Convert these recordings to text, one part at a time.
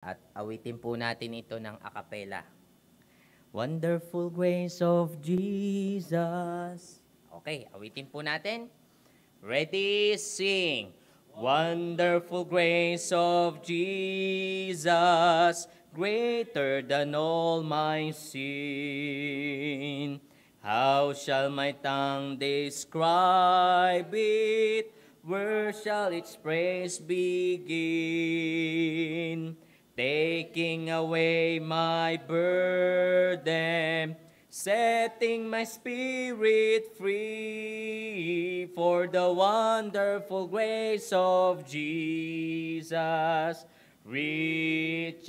At awitin po natin ito ng akapela. Wonderful grace of Jesus. Okay, awitin po natin. Ready, sing. Wonderful grace of Jesus, greater than all my sin. How shall my tongue describe it? Where shall its praise begin? Taking away my burden, setting my spirit free, for the wonderful grace of Jesus reaches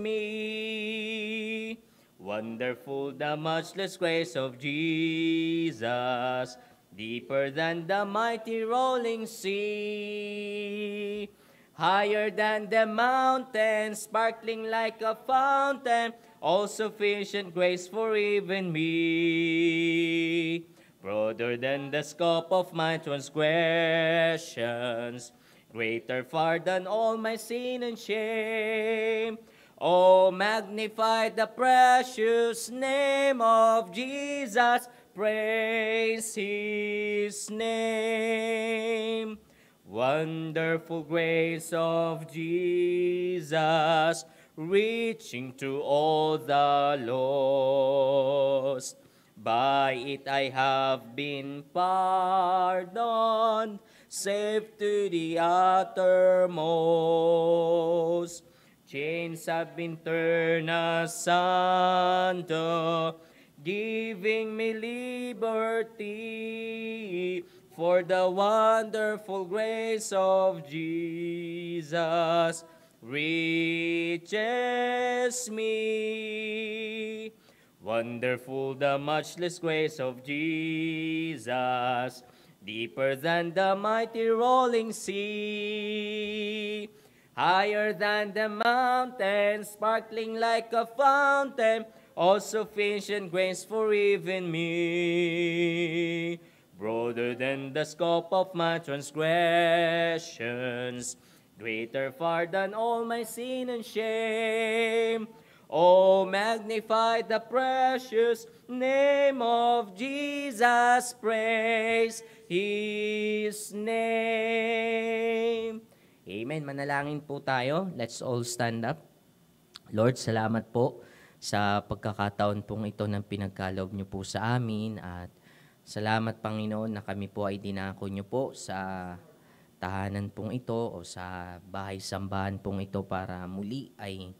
me. Wonderful the matchless grace of Jesus, deeper than the mighty rolling sea. Higher than the mountains, sparkling like a fountain, all sufficient grace for even me. Broader than the scope of my transgressions, greater far than all my sin and shame. Oh, magnify the precious name of Jesus, praise His name. Wonderful grace of Jesus, reaching to all the lost. By it I have been pardoned, saved to the uttermost. Chains have been turned asunder, giving me liberty, for the wonderful grace of Jesus reaches me. Wonderful the matchless grace of Jesus, deeper than the mighty rolling sea. Higher than the mountains, sparkling like a fountain, all sufficient grace for even me. Broader than the scope of my transgressions, greater far than all my sin and shame. Oh, magnify the precious name of Jesus, praise His name. Amen. Manalangin po tayo. Let's all stand up. Lord, salamat po sa pagkakataon pong ito ng pinagkaloob niyo po sa amin at salamat Panginoon na kami po ay dinako niyo po sa tahanan pong ito o sa bahay-sambahan pong ito para muli ay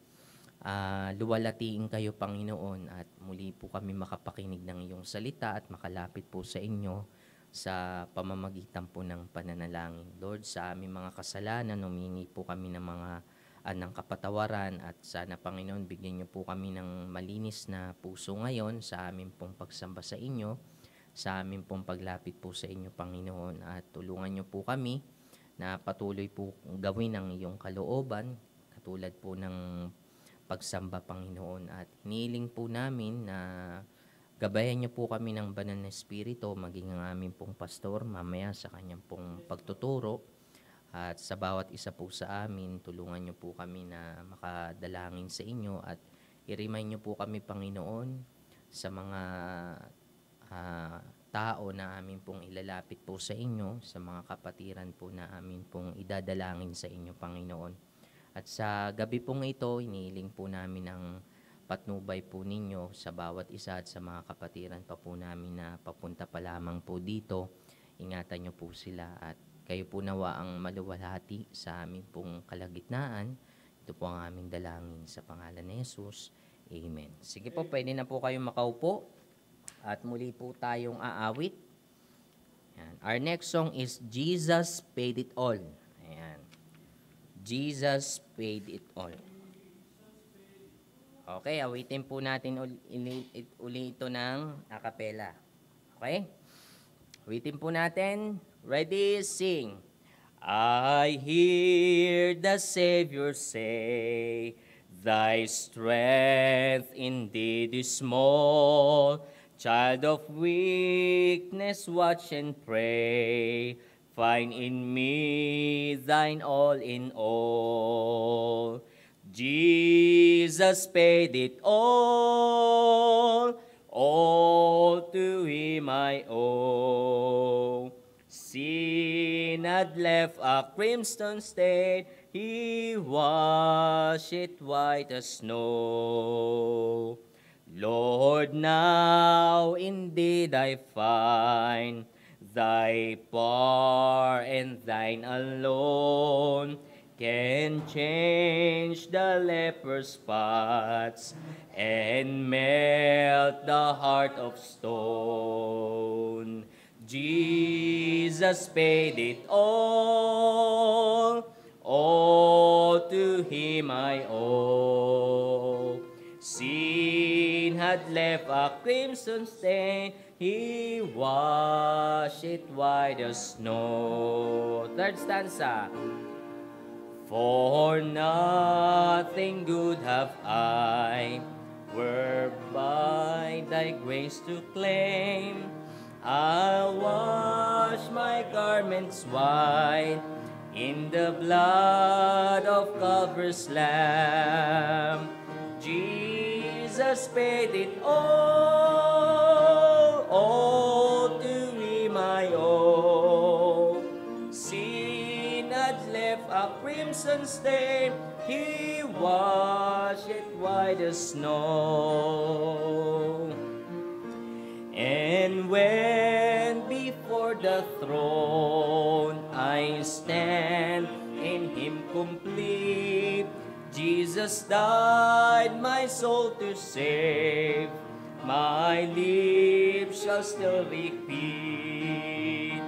luwalatiin kayo Panginoon at muli po kami makapakinig ng iyong salita at makalapit po sa inyo sa pamamagitan po ng pananalangin. Lord, sa aming mga kasalanan, humingi po kami ng mga ng kapatawaran at sana Panginoon, bigyan niyo po kami ng malinis na puso ngayon sa aming pong pagsamba sa inyo, sa aming pong paglapit po sa inyo Panginoon at tulungan niyo po kami na patuloy po gawin ang iyong kalooban katulad po ng pagsamba Panginoon at hiniling po namin na gabayan niyo po kami ng banal na espiritu maging ang aming pong pastor mamaya sa kanyang pong pagtuturo at sa bawat isa po sa amin tulungan niyo po kami na makadalangin sa inyo at i-remind niyo po kami Panginoon sa mga tao na amin pong ilalapit po sa inyo, sa mga kapatiran po na amin pong idadalangin sa inyo Panginoon. At sa gabi pong ito, hinihiling po namin ang patnubay po ninyo sa bawat isa at sa mga kapatiran pa po namin na papunta pa lamang po dito. Ingatan niyo po sila at kayo po nawa ang maluwalhati sa aming pong kalagitnaan. Ito po ang aming dalangin sa pangalan ni Jesus. Amen. Sige po, pwede na po kayong makaupo at muli po tayong aawit. Ayan. Our next song is Jesus Paid It All. Ayan. Jesus Paid It All. Okay, awitin po natin uli ito ng acapella. Okay? Awitin po natin. Ready, sing. I hear the Savior say, Thy strength indeed is small. Child of weakness, watch and pray. Find in me thine all in all. Jesus paid it all to him I owe. Sin had left a crimson stain, he washed it white as snow. Lord, now indeed I find thy power and thine alone can change the leper's spots and melt the heart of stone. Jesus paid it all to him I owe. Sin had left a crimson stain, he washed it white as snow. Third stanza. For nothing good have I, whereby thy grace to claim. I'll wash my garments white in the blood of Calvary's Lamb. Jesus paid it all to him I owe. Sin had left a crimson stain, he washed it white as snow. And when before the throne I stand in him complete, Jesus died my soul to save, my lips shall still repeat,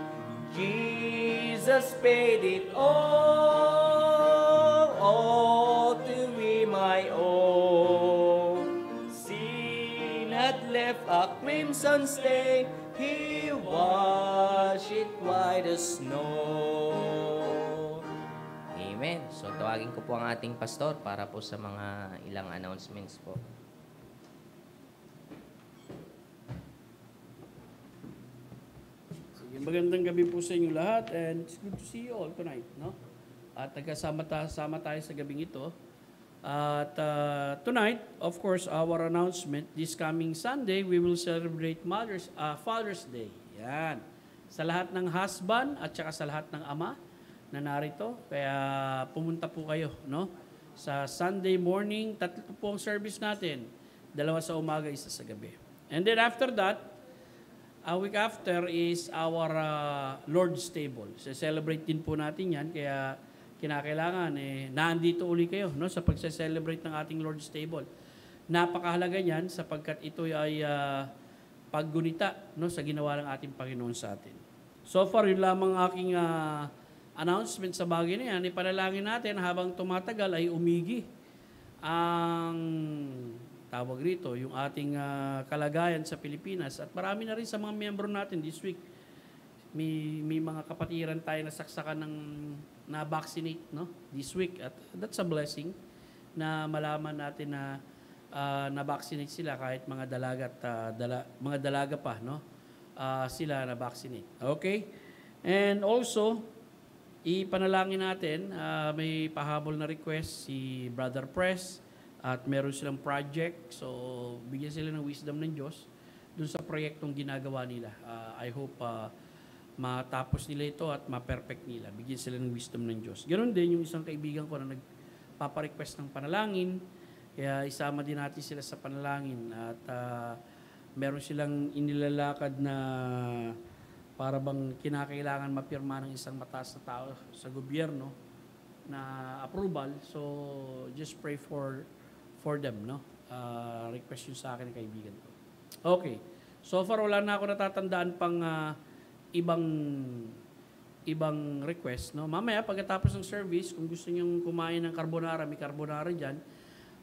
Jesus paid it all to him I owe. Sin had left a crimson stain, he washed it white as snow. Amen. So tawagin ko po ang ating pastor para po sa mga ilang announcements po. Sige, magandang gabi po sa inyo lahat and it's good to see you all tonight, no? At nagkasama tayo sa gabing ito. At tonight, of course, our announcement, this coming Sunday, we will celebrate Father's Day. Yan. Sa lahat ng husband at saka sa lahat ng ama na narito. Kaya pumunta po kayo, no? Sa Sunday morning, 3 po ang service natin. 2 sa umaga, 1 sa gabi. And then after that, a week after is our Lord's Table. So celebrate din po natin yan. Kaya kinakailangan, naandito uli kayo, no? Sa pagse-celebrate ng ating Lord's Table. Napakahalaga niyan sapagkat ito ay paggunita, no? Sa ginawa ng ating Panginoon sa atin. So far, yun lamang aking announcement sa bagay na yan. Ipanalangin natin habang tumatagal ay umigi ang tawag rito, yung ating kalagayan sa Pilipinas. At marami na rin sa mga miyembro natin this week. May mga kapatiran tayo na saksakan ng na-vaccinate, no? This week. At that's a blessing na malaman natin na na-vaccinate sila kahit mga dalaga at mga dalaga pa, no? Sila na-vaccinate. Okay? And also, ipanalangin natin, may pahabol na request si Brother Press at meron silang project. So, bigyan sila ng wisdom ng Diyos dun sa proyektong ginagawa nila. I hope matapos nila ito at ma-perfect nila. Bigyan sila ng wisdom ng Diyos. Ganon din yung isang kaibigan ko na nagpaparequest ng panalangin. Kaya isama din natin sila sa panalangin. At meron silang inilalakad na para bang kinakailangan mapirma ng isang mataas na tao sa gobyerno na approval. So, just pray for them, no? Request yun sa akin ng kaibigan ko. Okay. So far, wala na ako natatandaan pang ibang request, no? Mamaya, pagkatapos ng service, kung gusto niyong kumain ng carbonara, may carbonara dyan,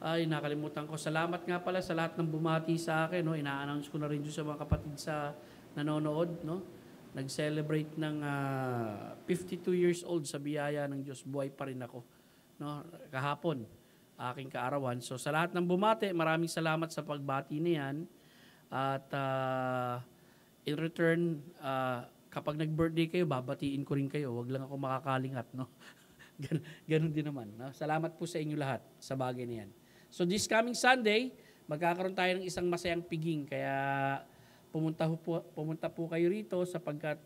ay, nakalimutan ko. Salamat nga pala sa lahat ng bumati sa akin, no? Ina-announce ko na rin dyan sa mga kapatid sa nanonood, no? Nag-celebrate ng 52 years old sa biyaya ng Diyos. Buhay pa rin ako. No? Kahapon, aking kaarawan. So sa lahat ng bumati, maraming salamat sa pagbati na yan. At in return, kapag nag-birthday kayo, babatiin ko rin kayo. Huwag lang ako makakalingat. No? Ganun din naman. No? Salamat po sa inyo lahat sa bagay na yan. So this coming Sunday, magkakaroon tayo ng isang masayang piging. Kaya pumunta po kayo rito sapagkat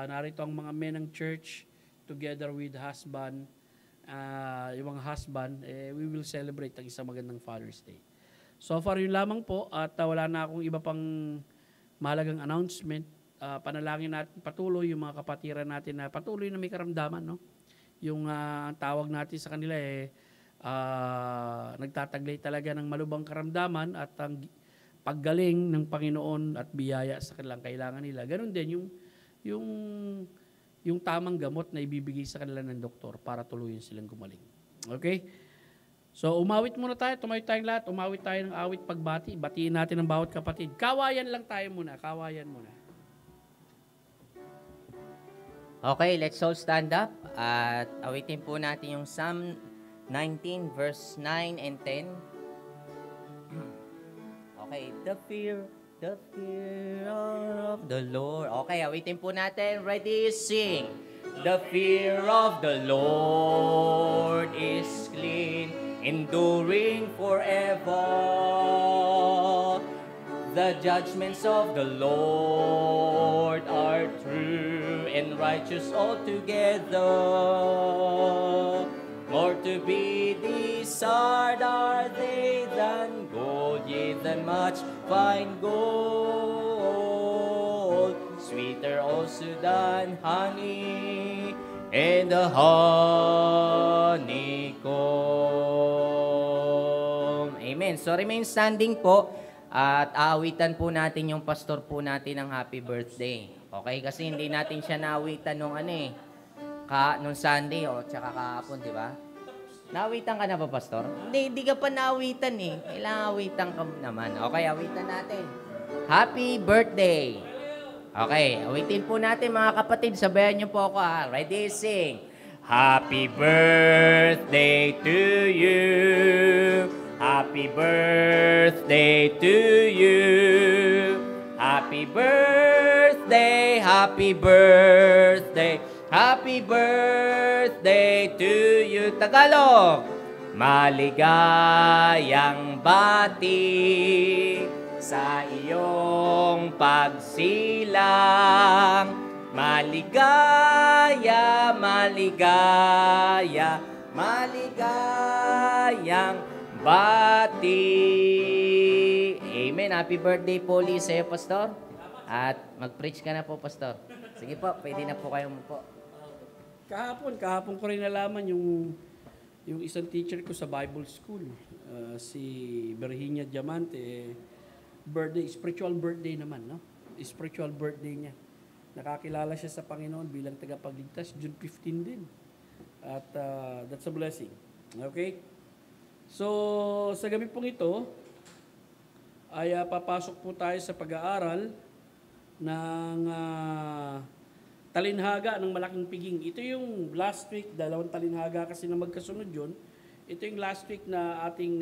narito ang mga men ng church together with husband. Yung mga husband, we will celebrate ang isang magandang Father's Day. So far yun lamang po at wala na akong iba pang mahalagang announcement. Panalangin natin patuloy yung mga kapatiran natin na patuloy na may karamdaman, no? Yung tawag natin sa kanila nagtataglay talaga ng malubhang karamdaman at ang paggaling ng Panginoon at biyaya sa kanilang kailangan nila. Ganon din yung tamang gamot na ibibigay sa kanila ng doktor para tuluyan silang gumaling. Okay? So umawit muna tayo, tumayo tayong lahat, umawit tayo ng awit pagbati, batiin natin ang bawat kapatid. Kawayan lang tayo muna, kawayan muna. Okay, let's all stand up at awitin po natin yung Psalm 19 verse 9 and 10. Okay, the fear of the Lord. Okay, awitin po natin. Ready, sing. The fear of the Lord is clean, enduring forever. The judgments of the Lord are true and righteous altogether. More to be desired are they than gold, yea, than much fine gold. Sweeter also than honey and the honeycomb. Amen. So remain standing po. At aawitan po natin yung pastor po natin ng happy birthday. Okay? Kasi hindi natin siya naawitan nung nung Sunday tsaka kahapon, di ba? Naawitan ka na ba, pastor? Hindi ka pa naawitan eh. Kailangan awitan ka naman. Okay, awitan natin. Happy birthday! Okay, awitin po natin mga kapatid. Sabayan niyo po ako ha. Ready, sing. Happy birthday to you. Happy birthday to you. Happy birthday, happy birthday, happy birthday to you. Tagalog. Maligayang bati sa iyong pagsilang. Maligaya, maligaya, maligayang bati. Amen. Happy birthday po ulit sa'yo, pastor. At mag-preach ka na po, pastor. Sige po, pwede na po kayong po. Kahapon ko rin nalaman yung isang teacher ko sa Bible School, si Virginia Diamante, spiritual birthday naman, no? Spiritual birthday niya. Nakakilala siya sa Panginoon bilang tagapagligtas, June 15 din. At that's a blessing. Okay? So, sa gabi pong ito, ay papasok po tayo sa pag-aaral ng talinhaga ng malaking piging. Ito yung last week, 2 talinhaga kasi na magkasunod yun. Ito yung last week na ating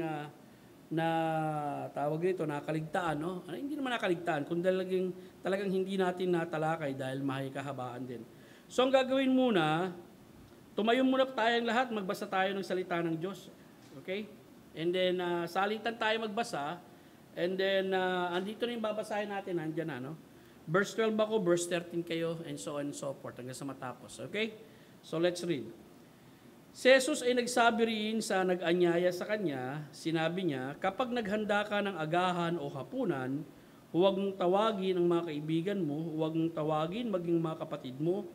tawag dito, nakaligtaan, no? Hindi naman nakaligtaan, kung talagang hindi natin natalakay dahil mahikahabaan din. So, ang gagawin muna, tumayo muna tayong lahat, magbasa tayo ng salita ng Diyos. Okay? And then, salitan tayo magbasa. And then, andito na yung babasahin natin. Nandiyan na, no? Verse 12 ako, verse 13 kayo, and so on and so forth, hanggang sa matapos. Okay? So, let's read. Si Jesus ay nagsabi rin sa nag-anyaya sa kanya, sinabi niya, kapag naghanda ka ng agahan o hapunan, huwag mong tawagin ang mga kaibigan mo, huwag mong tawagin maging mga kapatid mo,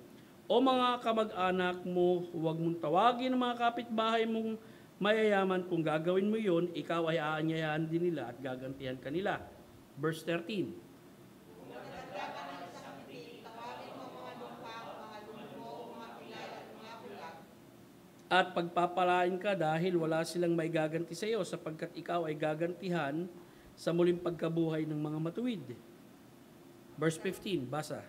o mga kamag-anak mo, huwag mong tawagin ang mga kapitbahay mong mayayaman. Kung gagawin mo yon, ikaw ay aanyayahan din nila at gagantihan kanila. Verse 13. At pagpapalain ka dahil wala silang may gaganti sa iyo sapagkat ikaw ay gagantihan sa muling pagkabuhay ng mga matuwid. Verse 15, basa.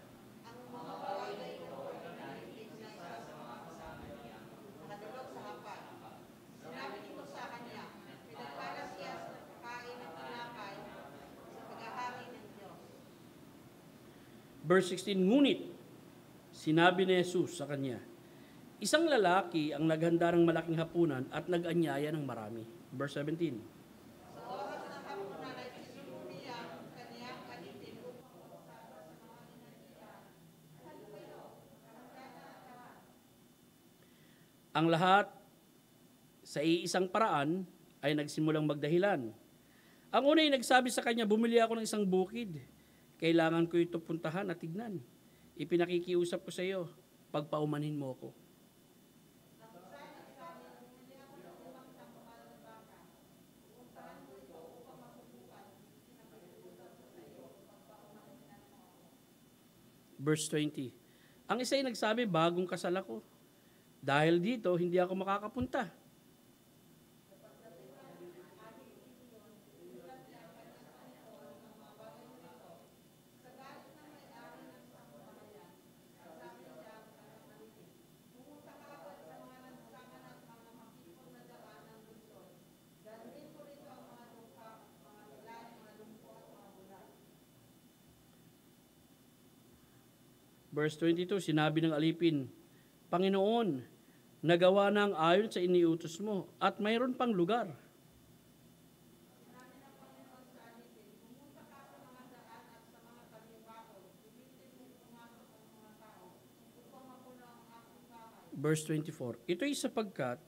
Verse 16, ngunit, sinabi ni Jesus sa kanya, Isang lalaki ang naghanda ng malaking hapunan at nag-anyaya ng marami. Verse 17. Ang lahat sa iisang paraan ay nagsimulang magdahilan. Ang una ay nagsabi sa kanya, bumili ako ng isang bukid. Kailangan ko ito puntahan at tignan. Ipinakikiusap ko sa iyo, pagpaumanhin mo ako. Verse 20. Ang isa ay nagsabi, bagong kasal ako. Dahil dito, hindi ako makakapunta. Verse 22, sinabi ng alipin, Panginoon, nagawa na ang ayon sa iniutos mo, at mayroon pang lugar. Verse 24, ito'y sapagkat,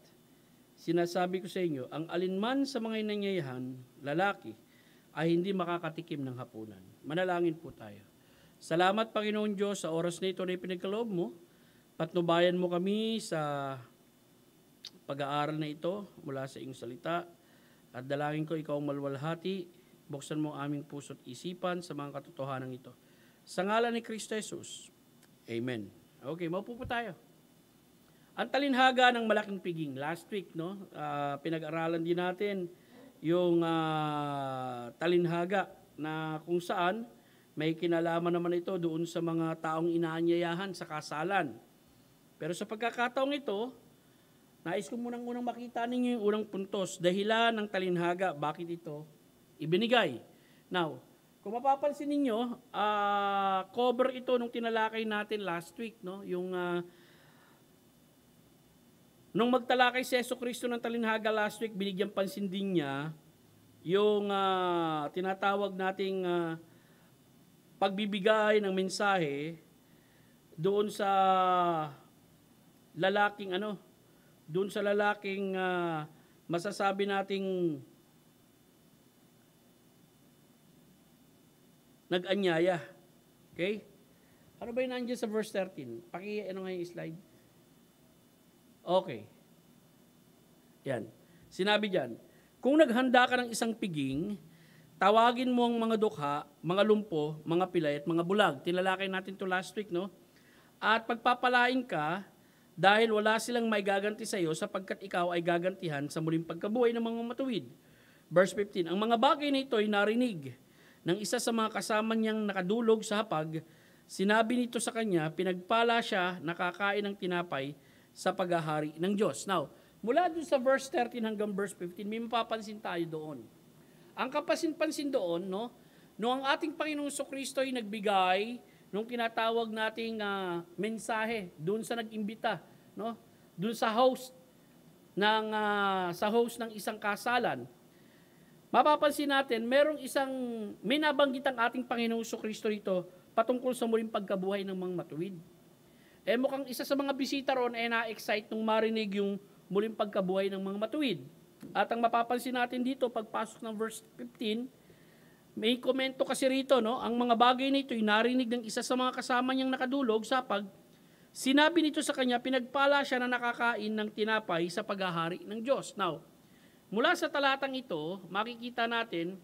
sinasabi ko sa inyo, ang alinman sa mga inanyayahan, lalaki, ay hindi makakatikim ng hapunan. Manalangin po tayo. Salamat, Panginoon Diyos, sa oras na ito na ipinagkaloob mo. Patnubayan mo kami sa pag-aaral na ito mula sa iyong salita. At dalangin ko ikaw malwalhati, buksan mo aming puso't isipan sa mga katotohanan ito. Sa ngalan ni Kristo Jesus. Amen. Okay, maupo po tayo. Ang talinhaga ng malaking piging. Last week, no, pinag-aralan din natin yung talinhaga na kung saan may kinalaman naman ito doon sa mga taong inaanyayahan sa kasalan. Pero sa pagkakataong ito, nais ko unang makita ninyo yung unang puntos, dahilan ng talinhaga, bakit ito ibinigay. Now, kung mapapansin ninyo, cover ito nung tinalakay natin last week, no? Yung nung magtalakay si Jesucristo ng talinhaga last week, binigyan pansin din niya yung tinatawag nating pagbibigay ng mensahe doon sa lalaking masasabi nating nag-anyaya. Okay? Ano ba yung nandiyan sa verse 13? Ano nga yung slide? Okay. Yan. Sinabi diyan, kung naghanda ka ng isang piging, tawagin mo ang mga dukha, mga lumpo, mga pilay at mga bulag. Tinalakay natin to last week, no? At pagpapalain ka dahil wala silang may gaganti sa iyo sapagkat ikaw ay gagantihan sa muling pagkabuhay ng mga matuwid. Verse 15, ang mga bagay na ito ay narinig ng isa sa mga kasama niyang nakadulog sa hapag. Sinabi nito sa kanya, pinagpala siya nakakain ng tinapay sa paghahari ng Diyos. Now, mula doon sa verse 13 hanggang verse 15, may mapapansin tayo doon. Ang kapansin-pansin doon, no, ang ating Panginoong Kristo ay nagbigay nung kinatawag nating mensahe doon sa nag-imbita, no, doon sa host ng isang kasalan. Mapapansin natin, may nabanggit ang ating Panginoong Kristo rito patungkol sa muling pagkabuhay ng mga matuwid. Mukhang isa sa mga bisita roon ay na-excite nung marinig yung muling pagkabuhay ng mga matuwid. At ang mapapansin natin dito, pagpasok ng verse 15, may komento kasi rito, no? Ang mga bagay nito ay narinig ng isa sa mga kasama niyang nakadulog sa sinabi nito sa kanya, pinagpala siya na nakakain ng tinapay sa paghahari ng Diyos. Now, mula sa talatang ito, makikita natin,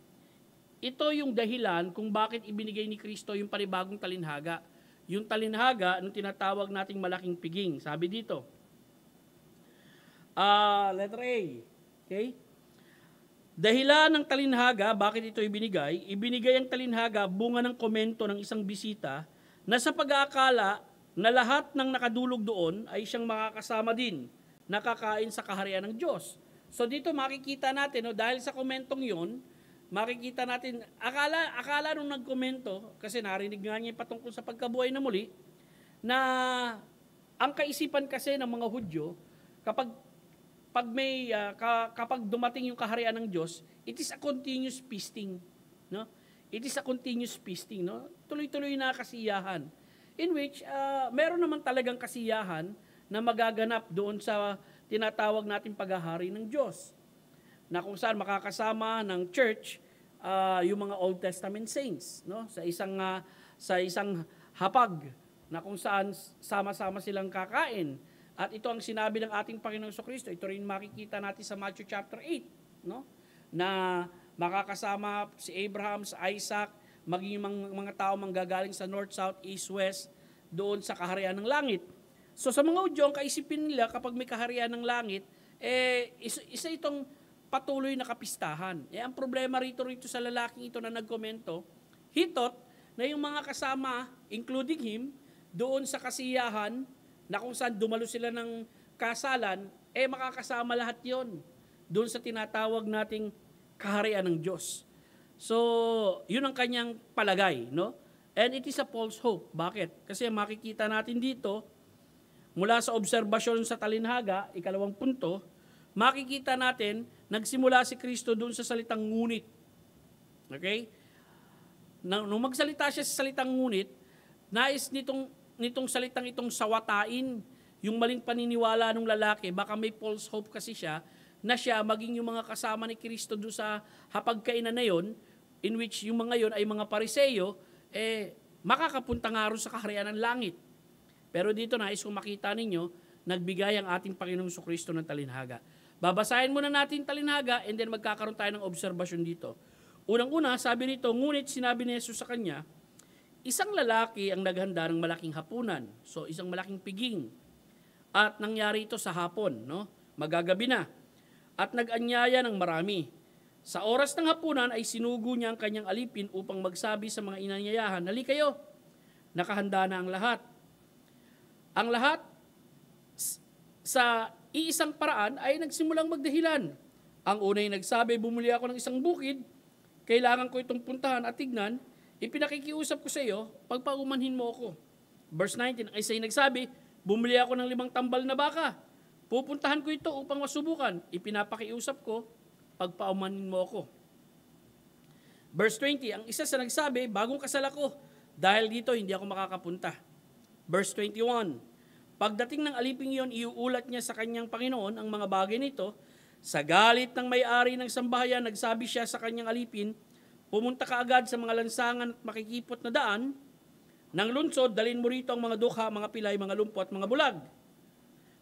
ito yung dahilan kung bakit ibinigay ni Kristo yung panibagong talinhaga. Yung talinhaga, nung tinatawag nating malaking piging. Sabi dito, letter A, okay? Dahilan ng talinhaga, bakit ito ibinigay? Ibinigay ang talinhaga bunga ng komento ng isang bisita na sa pag-aakala na lahat ng nakadulog doon ay siyang makakasama din, nakakain sa kaharian ng Diyos. So dito makikita natin, no, dahil sa komentong yon, makikita natin, akala nung nagkomento, kasi narinig nga niya patungkol sa pagkabuhay na muli, na ang kaisipan kasi ng mga Hudyo, kapag dumating yung kaharian ng Diyos, it is a continuous feasting, no? It is a continuous feasting, no? Tuloy-tuloy na kasiyahan. In which meron naman talagang kasiyahan na magaganap doon sa tinatawag nating paghahari ng Diyos. Na kung saan makakasama ng church yung mga Old Testament saints, no? Sa isang hapag na kung saan sama-sama silang kakain. At ito ang sinabi ng ating Panginoong Kristo. Ito rin makikita natin sa Matthew chapter 8, no? Na makakasama si Abraham, si Isaac, maging mga tao manggagaling sa north, south, east, west, doon sa kaharian ng langit. So sa mga Hudyo, ang kaisipin nila kapag may kaharian ng langit, isa itong patuloy na kapistahan. Ang problema rito sa lalaking ito na nagkomento, he thought na yung mga kasama, including him, doon sa kasiyahan, na kung saan dumalo sila ng kasalan, makakasama lahat yon doon sa tinatawag nating kaharian ng Diyos. So, yun ang kanyang palagay, no? And it is a false hope. Bakit? Kasi makikita natin dito, mula sa obserbasyon sa talinhaga, 2 punto, makikita natin, nagsimula si Kristo doon sa salitang ngunit. Okay? Nung magsalita siya sa salitang ngunit, nais nitong salitang itong sawatain, yung maling paniniwala ng lalaki, baka may false hope kasi siya, na siya maging yung mga kasama ni Kristo doon sa hapagkainan na yon, in which yung mga yon ay mga Pariseyo, makakapunta nga rin sa kaharian ng langit. Pero dito nais kong makita ninyo, nagbigay ang ating Panginoong Kristo ng talinhaga. Babasahin muna natin talinhaga and then magkakaroon tayo ng obserbasyon dito. Unang-una, sabi nito, ngunit sinabi ni Jesus sa kanya, isang lalaki ang naghanda ng malaking hapunan. So, isang malaking piging. At nangyari ito sa hapon, no? Magagabi na. At nag-anyaya ng marami. Sa oras ng hapunan ay sinugo niya ang kanyang alipin upang magsabi sa mga inanyayahan, "Hali kayo, nakahanda na ang lahat." Ang lahat sa iisang paraan ay nagsimulang magdahilan. Ang unay nagsabi, "Bumili ako ng isang bukid, kailangan ko itong puntahan at tignan, ipinakikiusap ko sa iyo, pagpaumanhin mo ako." Verse 19, ang isa ay nagsabi, "Bumili ako ng 5 tambal na baka, pupuntahan ko ito upang masubukan, ipinapakiusap ko, pagpaumanhin mo ako." Verse 20, ang isa sa nagsabi, "Bagong kasal ako, dahil dito hindi ako makakapunta." Verse 21, pagdating ng aliping iyon, iuulat niya sa kanyang Panginoon ang mga bagay nito. Sa galit ng may-ari ng sambahayan, nagsabi siya sa kanyang alipin, "Pumunta ka agad sa mga lansangan at makikipot na daan. Nang lunsod, dalhin mo rito ang mga dukha, mga pilay, mga lumpo at mga bulag."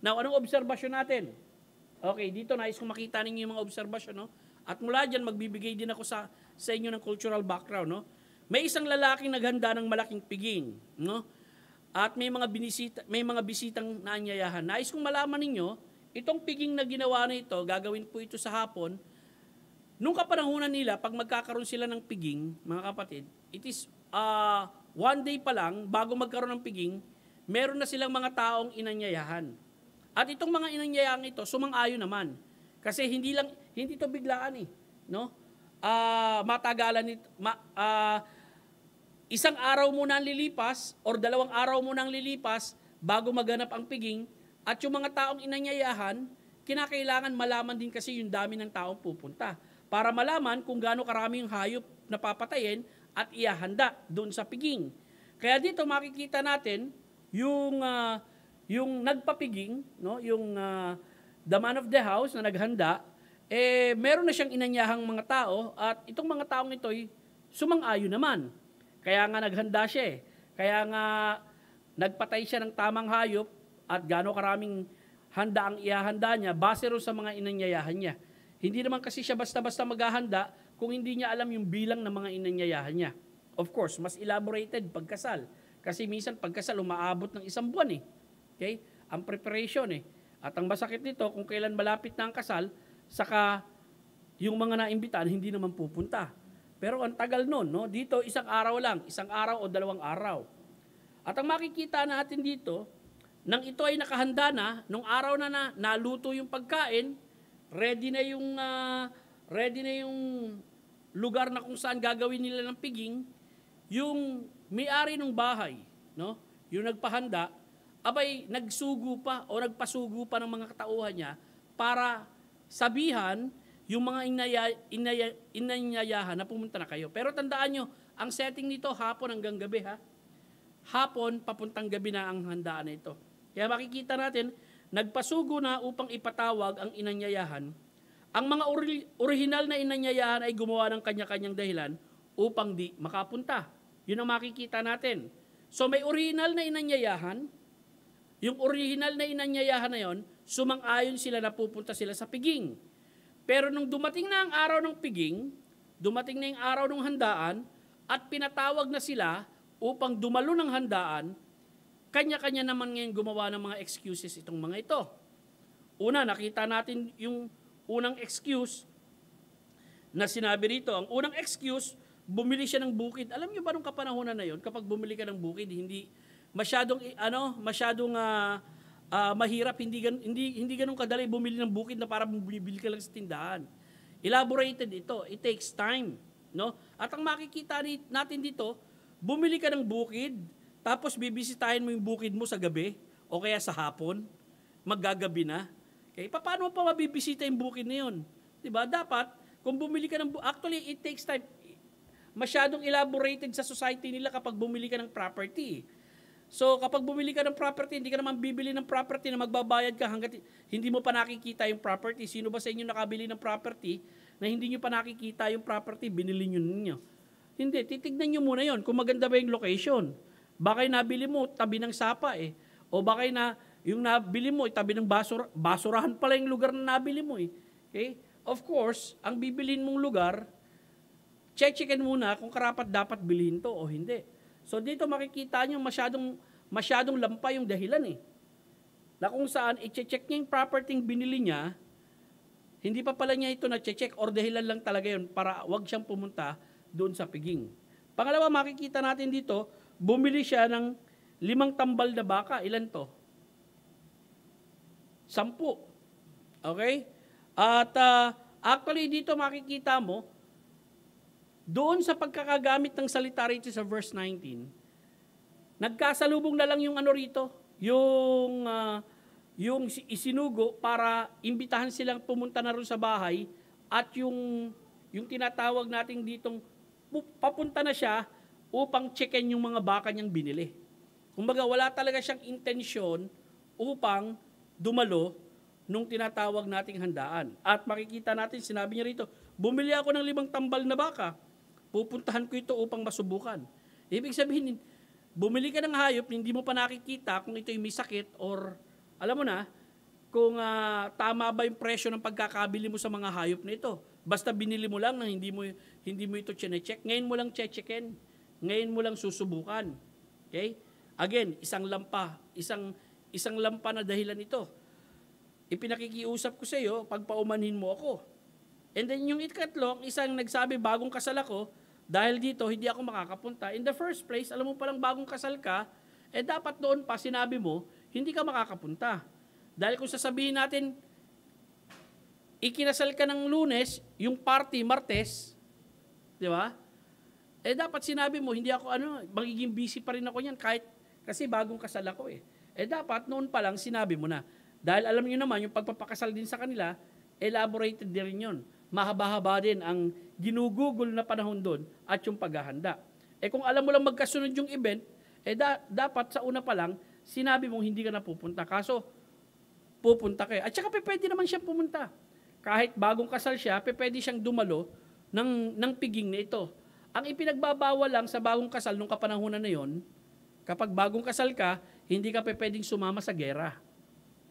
Now, anong obserbasyon natin? Okay, dito nais kong makita ninyo yung mga obserbasyon, no? At mula dyan, magbibigay din ako sa inyo ng cultural background, no? May isang lalaking naghanda ng malaking piging, no? At may mga bisitang naanyayahan. Nais kong malaman ninyo, itong piging na ginawa na ito, gagawin po ito sa hapon. Nung kapanahunan nila, pag magkakaroon sila ng piging, mga kapatid, it is one day pa lang, bago magkaroon ng piging, meron na silang mga taong inanyayahan. At itong mga inanyayahan ito, sumang-ayon naman. Kasi hindi ito biglaan eh. No? Matagalan ito. Isang araw muna ang lilipas or 2 araw muna ang lilipas bago maganap ang piging, at yung mga taong inanyayahan, kinakailangan malaman din kasi yung dami ng taong pupunta para malaman kung gaano karami yung hayop na papatayin at iahanda doon sa piging. Kaya dito makikita natin yung nagpapiging, no, yung the man of the house na naghanda, meron na siyang inanyahang mga tao at itong mga taong ito ay sumang-ayon naman. Kaya nga naghanda siya. Kaya nga nagpatay siya ng tamang hayop at gaano karaming handa ang iahanda niya base rin sa mga inanyayahan niya. Hindi naman kasi siya basta-basta maghahanda kung hindi niya alam yung bilang ng mga inanyayahan niya. Of course, mas elaborated pagkasal. Kasi minsan pagkasal umaabot ng 1 buwan eh. Okay? Ang preparation eh. At ang masakit nito, kung kailan malapit na ang kasal, saka yung mga naimbitahan hindi naman pupunta. Pero ang tagal nun, no? Dito 1 araw lang, 1 araw o 2 araw. At ang makikita natin dito, nang ito ay nakahanda na, nung araw na naluto yung pagkain, ready na yung lugar na kung saan gagawin nila ng piging, yung may-ari ng bahay, no? Yung nagpahanda, abay nagsugo pa o nagpasugo pa ng mga katauhan niya para sabihan yung mga inanyayahan na pumunta na kayo. Pero tandaan nyo, ang setting nito hapon hanggang gabi ha. Hapon, papuntang gabi na ang handaan na ito. Kaya makikita natin, nagpasugo na upang ipatawag ang inanyayahan. Ang mga orihinal na inanyayahan ay gumawa ng kanya-kanyang dahilan upang di makapunta. Yun ang makikita natin. So may orihinal na inanyayahan, yung orihinal na inanyayahan na yon, sumang-ayon sila na pupunta sila sa piging. Pero nung dumating na ang araw ng piging, dumating na yung araw ng handaan, at pinatawag na sila upang dumalo ng handaan, kanya-kanya naman ngayon gumawa ng mga excuses itong mga ito. Una, nakita natin yung unang excuse na sinabi rito. Ang unang excuse, bumili siya ng bukid. Alam niyo ba nung kapanahonan na yon, kapag bumili ka ng bukid, hindi masyadong mahirap, hindi ganun kadali bumili ng bukid na para bumibili ka lang sa tindahan. Elaborated ito. It takes time, no? At ang makikita natin dito, bumili ka ng bukid, tapos bibisitahin mo yung bukid mo sa gabi o kaya sa hapon, maggagabi na. Okay? Paano pa mabibisita yung bukid na yun? Diba? Dapat, kung bumili ka ng actually, it takes time. Masyadong elaborated sa society nila kapag bumili ka ng property. So, kapag bumili ka ng property, hindi ka naman bibili ng property na magbabayad ka hanggat hindi mo pa nakikita yung property. Sino ba sa inyo nakabili ng property na hindi nyo pa nakikita yung property, binili nyo ninyo? Hindi, titignan nyo muna yon kung maganda ba yung location. Baka yung nabili mo, tabi ng sapa eh. O baka yung nabili mo, tabi ng basurahan pala yung lugar na nabili mo eh. Okay? Of course, ang bibilin mong lugar, check-checkin muna kung karapat dapat bilhin to o hindi. So dito makikita nyo masyadong lampay yung dahilan eh. Na kung saan i-check niya yung property yung binili niya, hindi pa pala niya ito na-check or dahilan lang talaga yun para wag siyang pumunta doon sa piging. Pangalawa, makikita natin dito, bumili siya ng 5 tambal na baka. Ilan to? 10. Okay? At actually dito makikita mo, doon sa pagkakagamit ng salita rito sa verse 19, nagkasalubong na lang yung ano rito, yung isinugo para imbitahan silang pumunta na rin sa bahay at yung tinatawag nating ditong papunta na siya upang checken yung mga baka niyang binili. Kumbaga wala talaga siyang intensyon upang dumalo nung tinatawag nating handaan. At makikita natin, sinabi niya rito, bumili ako ng 5 tambal na baka. Pupuntahan ko ito upang masubukan. Ibig sabihin, bumili ka ng hayop, hindi mo pa nakikita kung ito may sakit or alam mo na, kung tama ba yung presyo ng pagkakabili mo sa mga hayop na ito. Basta binili mo lang na hindi mo ito check. Ngayon mo lang checkin. Ngayon mo lang susubukan. Okay? Again, isang lampa na dahilan ito. Ipinakikiusap ko sa iyo, pagpaumanhin mo ako. And then yung ikatlo, isang nagsabi, bagong kasal ako, dahil dito, hindi ako makakapunta. In the first place, alam mo palang bagong kasal ka, dapat doon pa sinabi mo, hindi ka makakapunta. Dahil kung sasabihin natin, ikinasal ka ng Lunes, yung party, Martes, di ba? Dapat sinabi mo, hindi ako, magiging busy pa rin ako yan, kasi bagong kasal ako eh. Dapat noon pa lang sinabi mo na. Dahil alam niyo naman, yung pagpapakasal din sa kanila, elaborated din rin yun. Mahaba-haba din ang ginugugol na panahon doon at yung paghahanda. Kung alam mo lang magkasunod yung event, dapat sa una pa lang, sinabi mong hindi ka na pupunta. Kaso, pupunta kayo. At saka pwede naman siya pumunta. Kahit bagong kasal siya, pwede siyang dumalo ng piging na ito. Ang ipinagbabawal lang sa bagong kasal nung kapanahunan na yon, kapag bagong kasal ka, hindi ka pwedeng sumama sa gera.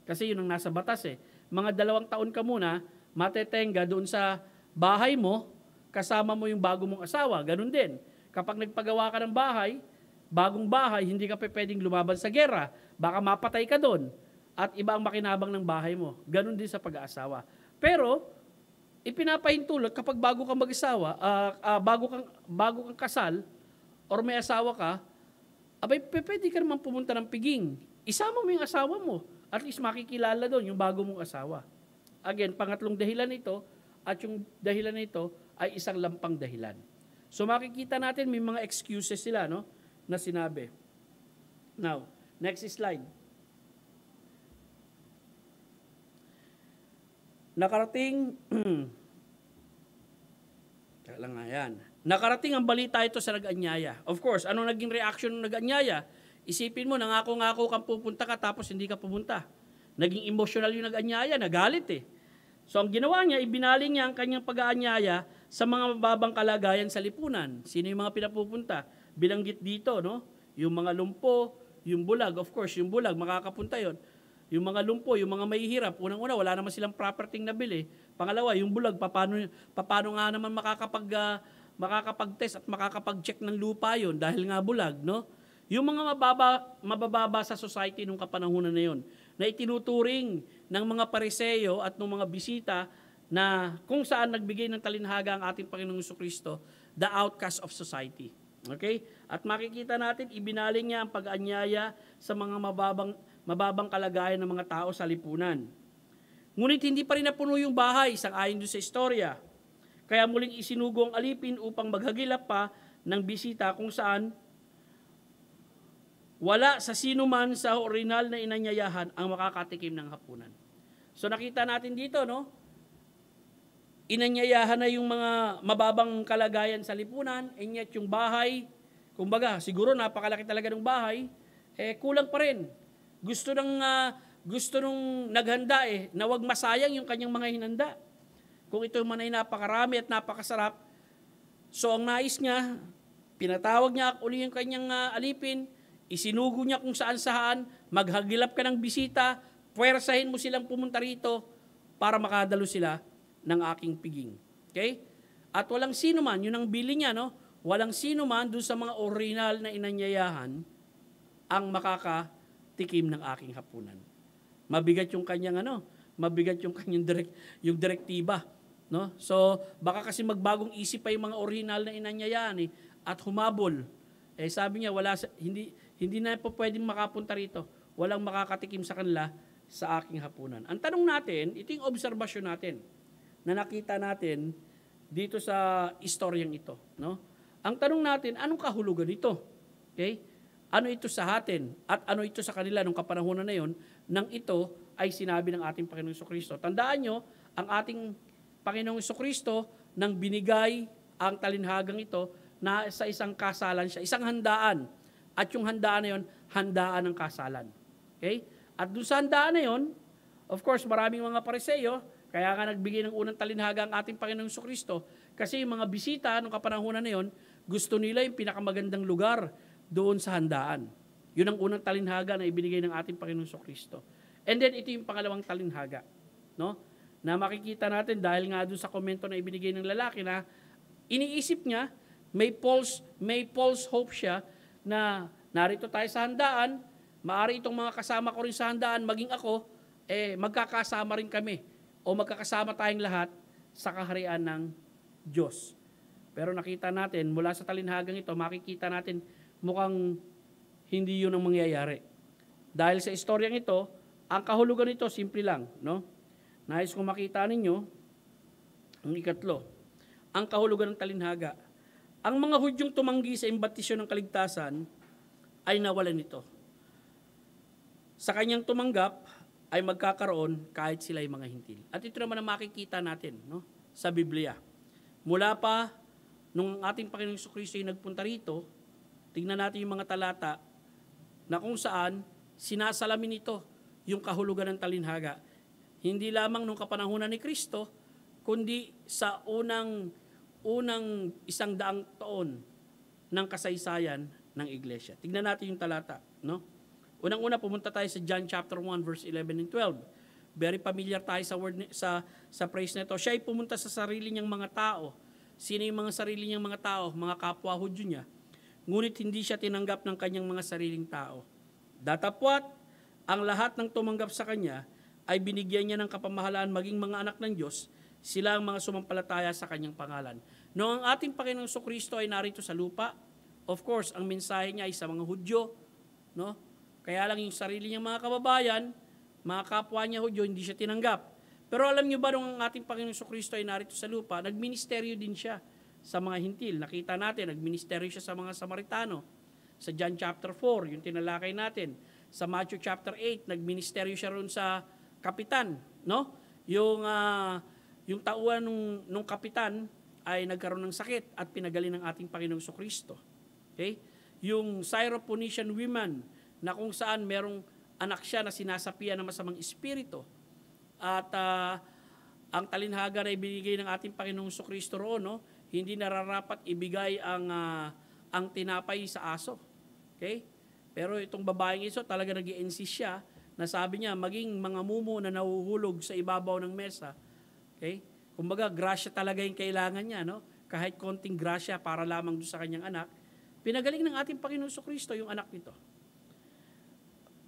Kasi yun ang nasa batas eh. Mga 2 taon ka muna, matetenga doon sa bahay mo, kasama mo yung bago mong asawa. Ganun din. Kapag nagpagawa ka ng bahay, bagong bahay, hindi ka pwedeng lumaban sa gera. Baka mapatay ka doon. At iba ang makinabang ng bahay mo. Ganun din sa pag-aasawa. Pero, ipinapahintulot kapag bago kang mag-asawa, bago kang kasal, or may asawa ka, pwede ka naman pumunta ng piging. Isama mo yung asawa mo. At least makikilala doon yung bago mong asawa. Again, pangatlong dahilan ito, at yung dahilan nito ay isang lampang dahilan. So makikita natin may mga excuses sila, no, na sinabi. Now, next slide. nakarating, kaya nga yan, nakarating ang balita ito sa nag-anyaya. Of course, ano naging reaction ng nag-anyaya? Isipin mo, nangako-ngako kang pupunta ka tapos hindi ka pumunta. Naging emotional yung nag-anyaya, nagalit eh. So ang ginawa niya, ibinaling niya ang kanyang pag-aanyaya sa mga mababang kalagayan sa lipunan. Sino yung mga pinapupunta? Bilanggit dito, no? Yung mga lumpo, yung bulag, of course, yung bulag, makakapunta yon. Yung mga lumpo, yung mga mahihirap, unang-una, wala naman silang property nabili. Pangalawa, yung bulag, paano nga naman makakapag-test at makakapag-check ng lupa yon dahil nga bulag, no? Yung mga mabababa sa society nung kapanahunan na yon, na itinuturing ng mga Pariseyo at ng mga bisita na kung saan nagbigay ng talinhaga ang ating Panginoong Jesucristo, the outcast of society. Okay? At makikita natin, ibinaling niya ang pag-anyaya sa mga mababang kalagayan ng mga tao sa lipunan. Ngunit hindi pa rin napuno yung bahay, sang-ayon doon sa istorya. Kaya muling isinugo ang alipin upang maghagilap pa ng bisita kung saan wala sa sino man sa orinal na inanyayahan ang makakatikim ng hapunan. So nakita natin dito, no? Inanyayahan na yung mga mababang kalagayan sa lipunan, and yet yung bahay, kumbaga, siguro napakalaki talaga ng bahay, kulang pa rin. Gusto nung naghanda na wag masayang yung kanyang mga hinanda. Kung ito man ay napakarami at napakasarap, so ang nais niya, pinatawag niya uli yung kanyang alipin, isinugo niya kung saan-saan, maghagilap ka ng bisita, puwersahin mo silang pumunta rito para makadalo sila ng aking piging. Okay? At walang sino man, yun ang bili niya, no? Walang sino man doon sa mga original na inanyayahan ang makakatikim ng aking hapunan. Mabigat yung kanyang mabigat yung kanyang direktiba, no? So, baka kasi magbagong isip pa yung mga original na inanyayahan at humabol. Sabi niya, hindi na po pwedeng makapunta rito. Walang makakatikim sa kanila sa aking hapunan. Ang tanong natin, ito yung obserbasyon natin na nakita natin dito sa istoryang ito. No? Ang tanong natin, anong kahulugan ito? Okay? Ano ito sa atin? At ano ito sa kanila nung kapanahunan na yon nang ito ay sinabi ng ating Panginoong Jesucristo. Tandaan nyo, ang ating Panginoong Jesucristo nang binigay ang talinhagang ito na sa isang kasalan siya, isang handaan. At yung handaan na yon, handaan ng kasalan. Okay? At doon sa handaan na yon, of course, maraming mga Pariseyo, kaya nga nagbigay ng unang talinhaga ang ating Panginoong Jesucristo, kasi yung mga bisita nung kapanahunan na yon, gusto nila yung pinakamagandang lugar doon sa handaan. Yun ang unang talinhaga na ibinigay ng ating Panginoong Jesucristo. And then ito yung pangalawang talinhaga, no? Na makikita natin dahil nga doon sa komento na ibinigay ng lalaki na iniisip niya, may false hope siya na narito tayo sa handaan, maari itong mga kasama ko rin sa handaan, maging ako, magkakasama rin kami o magkakasama tayong lahat sa kaharian ng Diyos. Pero nakita natin, mula sa talinhagang ito, makikita natin mukhang hindi yun ang mangyayari. Dahil sa istoryang ito, ang kahulugan nito, simple lang. No? Nais kong makita ninyo, ang ikatlo, ang kahulugan ng talinhaga. Ang mga Hudyong tumanggi sa imbatisyon ng kaligtasan ay nawalan nito. Sa kanyang tumanggap ay magkakaroon kahit sila ay mga hintil. At ito naman ang makikita natin, no, sa Biblia. Mula pa nung ating Panginoong Jesucristo ay nagpunta rito, tingnan natin yung mga talata na kung saan sinasalamin ito yung kahulugan ng talinhaga. Hindi lamang nung kapanahunan ni Kristo, kundi sa unang 100 taon ng kasaysayan ng iglesia. Tignan natin yung talata, no? Unang-una pumunta tayo sa John chapter 1 verse 11 and 12. Very familiar tayo sa word sa phrase na ito. Siya ay pumunta sa sarili niyang mga tao. Sino yung mga sarili niyang mga tao? Mga kapwa Hudyo niya. Ngunit hindi siya tinanggap ng kanyang mga sariling tao. Datapwat, ang lahat ng tumanggap sa kanya ay binigyan niya ng kapamahalaan maging mga anak ng Diyos, sila ang mga sumampalataya sa kanyang pangalan. Noong ang ating Panginoong Jesucristo ay narito sa lupa, of course, ang mensahe niya ay sa mga Hudyo, no? Kaya lang yung sarili niyang mga kababayan, mga kapwa niya Hudyo, hindi siya tinanggap. Pero alam niyo ba nung ang ating Panginoong Jesucristo ay narito sa lupa, nagministeryo din siya sa mga hintil. Nakita natin, nagministeryo siya sa mga Samaritano. Sa John chapter 4, yung tinalakay natin. Sa Matthew chapter 8, nagministeryo siya roon sa kapitan, no? Yung tauhan nung kapitan ay nagkaroon ng sakit at pinagaling ng ating Panginoong Kristo. Okay? Yung Syrophoenician woman na kung saan merong anak siya na sinasapian ng masamang espiritu. At ang talinhaga na ibinigay ng ating Panginoong Kristo roon, no? Hindi nararapat ibigay ang tinapay sa aso. Okay? Pero itong babaeng ito talaga nag-i-insist siya na sabi niya, maging mga mumo na nahuhulog sa ibabaw ng mesa. Okay? Kumbaga, grasya talaga yung kailangan niya, no? Kahit konting grasya para lamang doon sa kanyang anak. Pinagaling ng ating Panginoon Kristo yung anak nito.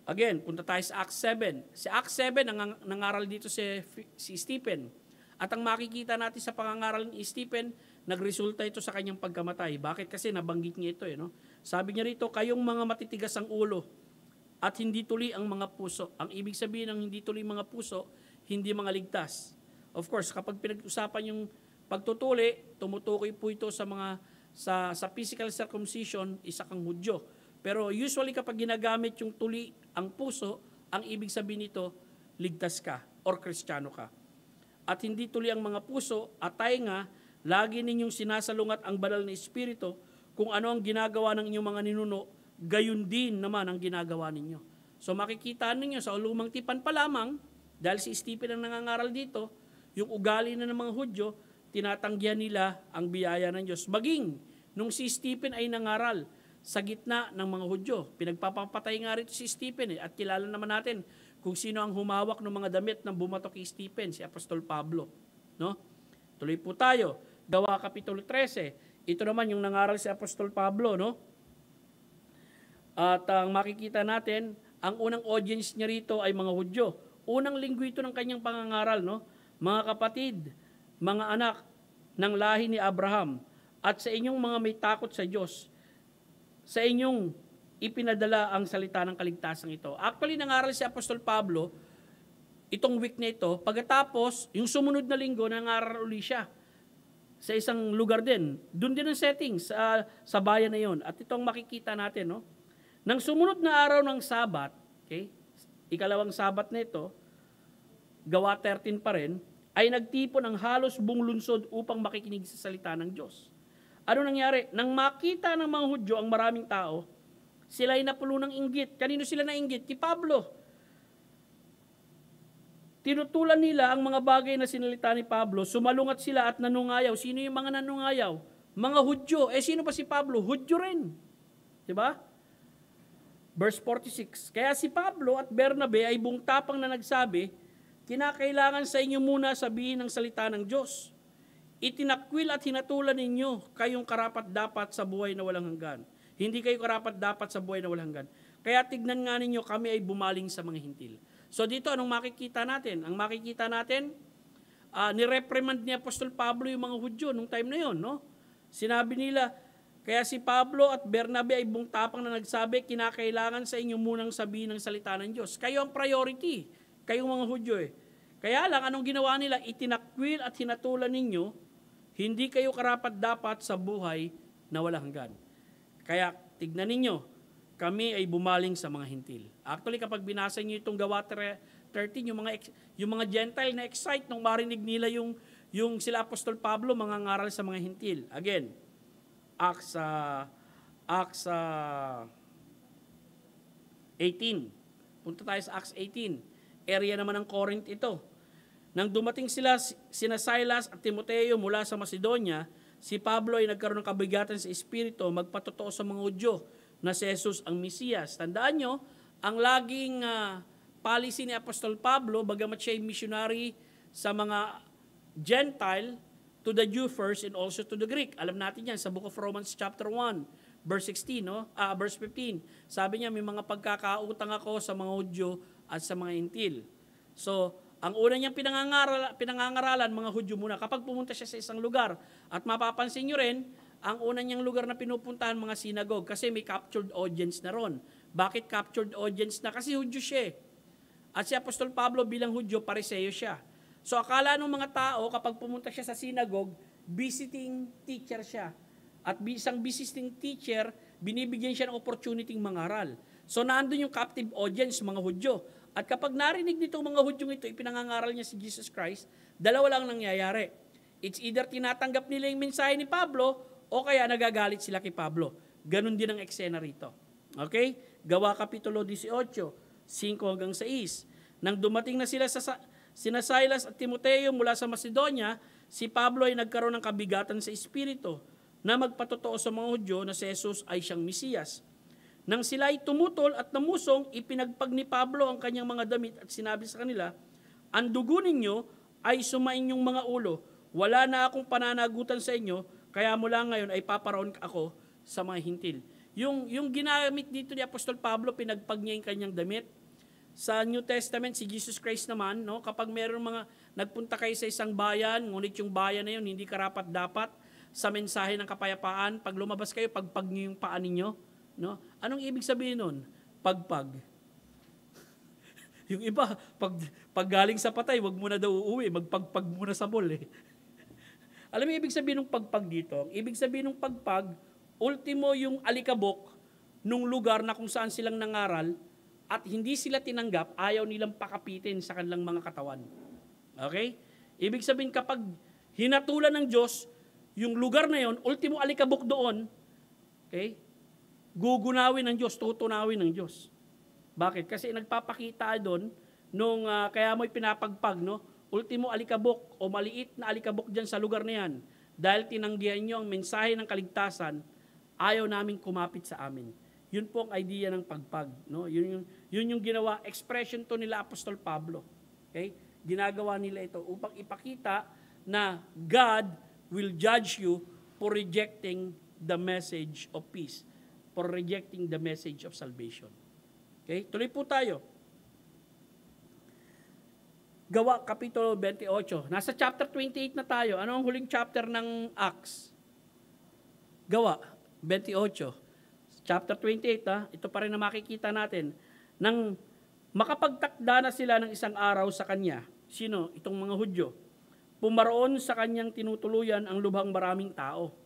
Again, punta tayo sa Acts 7. Si Acts 7, nangaral dito si Stephen. At ang makikita natin sa pangangaral ni Stephen, nagresulta ito sa kanyang pagkamatay. Bakit? Kasi nabanggit niya ito. No? Sabi niya rito, kayong mga matitigas ang ulo at hindi tuli ang mga puso. Ang ibig sabihin ng hindi tuli mga puso, hindi mga ligtas. Of course, kapag pinag-usapan yung pagtutuli, tumutukoy po ito sa physical circumcision, isa kang Hudyo. Pero usually kapag ginagamit yung tuli ang puso, ang ibig sabihin nito, ligtas ka or Kristiyano ka. At hindi tuli ang mga puso at tainga, lagi ninyong sinasalungat ang banal na Espiritu kung ano ang ginagawa ng inyong mga ninuno, gayon din naman ang ginagawa ninyo. So makikita ninyo sa lumang tipan pa lamang, dahil si Stephen ang nangangaral dito, yung ugali na ng mga Hudyo, tinatanggihan nila ang biyaya ng Diyos. Maging, nung si Stephen ay nangaral sa gitna ng mga Hudyo, pinagpapapatay nga rito si Stephen at kilala naman natin kung sino ang humawak ng mga damit ng bumatok kay Stephen, si Apostol Pablo. No? Tuloy po tayo. Gawa Kapitulo 13. Ito naman yung nangaral si Apostol Pablo. No? At ang makikita natin, ang unang audience niya rito ay mga Hudyo. Unang linggo ito ng kanyang pangangaral. No? Mga kapatid, mga anak ng lahi ni Abraham, at sa inyong mga may takot sa Diyos, sa inyong ipinadala ang salita ng kaligtasan ito. Actually, nangaral si Apostol Pablo itong week na ito. Pagkatapos, yung sumunod na linggo, nangaral uli siya sa isang lugar din. Doon din ang setting sa bayan na yon. At ito ang makikita natin. No? Nang sumunod na araw ng Sabat, okay, ikalawang Sabat na ito, Gawa 13 pa rin, ay nagtipon ang halos buong lungsod upang makikinig sa salita ng Diyos. Ano nangyari? Nang makita ng mga Hudyo ang maraming tao, sila ay napulo ng inggit. Kanino sila nainggit? Kay Pablo. Tinutulan nila ang mga bagay na sinalita ni Pablo, sumalungat sila at nanungayaw. Sino yung mga nanungayaw? Mga Hudyo. Sino pa si Pablo? Hudyo rin. Diba? Verse 46. Kaya si Pablo at Bernabe ay buong tapang na nagsabi, kinakailangan sa inyo muna sabihin ang salita ng Diyos. Itinakwil at hinatulan ninyo kayong karapat-dapat sa buhay na walang hanggan. Hindi kayo karapat-dapat sa buhay na walang hanggan. Kaya tignan nga ninyo, kami ay bumaling sa mga hintil. So dito, anong makikita natin? Ang makikita natin, nireprimand ni Apostol Pablo yung mga Hudyo nung time na yon. No? Sinabi nila, kaya si Pablo at Bernabe ay buong tapang na nagsabi, kinakailangan sa inyo munang sabihin ang salita ng Diyos. Kayo ang priority, kayong mga Hudyo Kaya lang, anong ginawa nila? Itinakwil at hinatulan ninyo, hindi kayo karapat-dapat sa buhay na walang hanggan. Kaya tignan ninyo, kami ay bumaling sa mga hintil. Actually, kapag binasa niyo itong Gawa 13, yung mga Gentile na excite nung marinig nila yung sila Apostol Pablo mangangaral sa mga hintil. Again, Acts 18. Punta tayo sa Acts 18. Area naman ng Corinth ito. Nang dumating sina Silas at Timoteo mula sa Macedonia, si Pablo ay nagkaroon ng kabigatan sa Espiritu magpatotoo sa mga Hudyo na si Jesus ang Mesiyas. Tandaan nyo, ang laging policy ni Apostol Pablo, bagamat siya ay missionary sa mga Gentile, to the Jew first and also to the Greek. Alam natin yan sa Book of Romans chapter 1, verse 16, no? Verse 15. Sabi niya, may mga pagkakautang ako sa mga Hudyo at sa mga Hintil. So, ang una niyang pinangangaralan, mga Hudyo muna. Kapag pumunta siya sa isang lugar, at mapapansin nyo rin, ang una niyang lugar na pinupuntahan, mga sinagog, kasi may captured audience na ron. Bakit captured audience na? Kasi Hudyo siya. At si Apostol Pablo bilang Hudyo, Pariseo siya. So akala ng mga tao, kapag pumunta siya sa sinagog, visiting teacher siya. At isang visiting teacher, binibigyan siya ng opportunity mangaral. So naandun yung captive audience, mga Hudyo. At kapag narinig nitong mga Hudyong ito, ipinangangaral niya si Jesus Christ, dalawa lang nangyayari. It's either tinatanggap nila yung mensahe ni Pablo o kaya nagagalit sila kay Pablo. Ganon din ang eksena rito. Okay? Gawa Kapitulo 18, 5 hanggang 6. Nang dumating na sina Silas at Timoteo mula sa Macedonia, si Pablo ay nagkaroon ng kabigatan sa espiritu na magpatotoo sa mga Hudyo na si Jesus ay siyang Mesiyas. Nang sila ay tumutol at namusong, ipinagpag ni Pablo ang kanyang mga damit at sinabi sa kanila, ang dugo ninyo ay sumainyong mga ulo. Wala na akong pananagutan sa inyo, kaya mula ngayon ay paparoon ako sa mga hintil. Yung ginamit dito ni Apostol Pablo, pinagpag niya yung kanyang damit. Sa New Testament, si Jesus Christ naman, no, kapag meron mga nagpunta kayo sa isang bayan, ngunit yung bayan na yun hindi karapat-dapat sa mensahe ng kapayapaan, pag lumabas kayo, pagpag niyo yung paa ninyo. No? Anong ibig sabihin nun? Pagpag. Yung iba, pag galing sa patay, wag mo na daw uuwi, magpagpag muna sa mall. Alam mo ibig sabihin ng pagpag dito? Ibig sabihin ng pagpag, ultimo yung alikabok nung lugar na kung saan silang nangaral at hindi sila tinanggap, ayaw nilang pakapitin sa kanilang mga katawan. Okay? Ibig sabihin kapag hinatulan ng Diyos, yung lugar na yon, ultimo alikabok doon, okay? Gugunawin ng Diyos, tutunawin ng Diyos. Bakit? Kasi nagpapakita doon, nung kaya mo'y pinapagpag, no? Ultimo alikabok o maliit na alikabok dyan sa lugar na yan, dahil tinanggihan nyo ang mensahe ng kaligtasan, ayaw namin kumapit sa amin. Yun po ang idea ng pagpag. No? Yun yung ginawa, expression to nila Apostol Pablo. Okay? Ginagawa nila ito upang ipakita na God will judge you for rejecting the message of peace, for rejecting the message of salvation. Okay? Tuloy po tayo. Gawa, Kapitulo 28. Nasa chapter 28 na tayo. Ano ang huling chapter ng Acts? Gawa, 28. Chapter 28, ito pa rin na makikita natin. Nang makapagtakda na sila ng isang araw sa kanya, sino? Itong mga Hudyo. Pumaroon sa kanyang tinutuluyan ang lubhang maraming tao.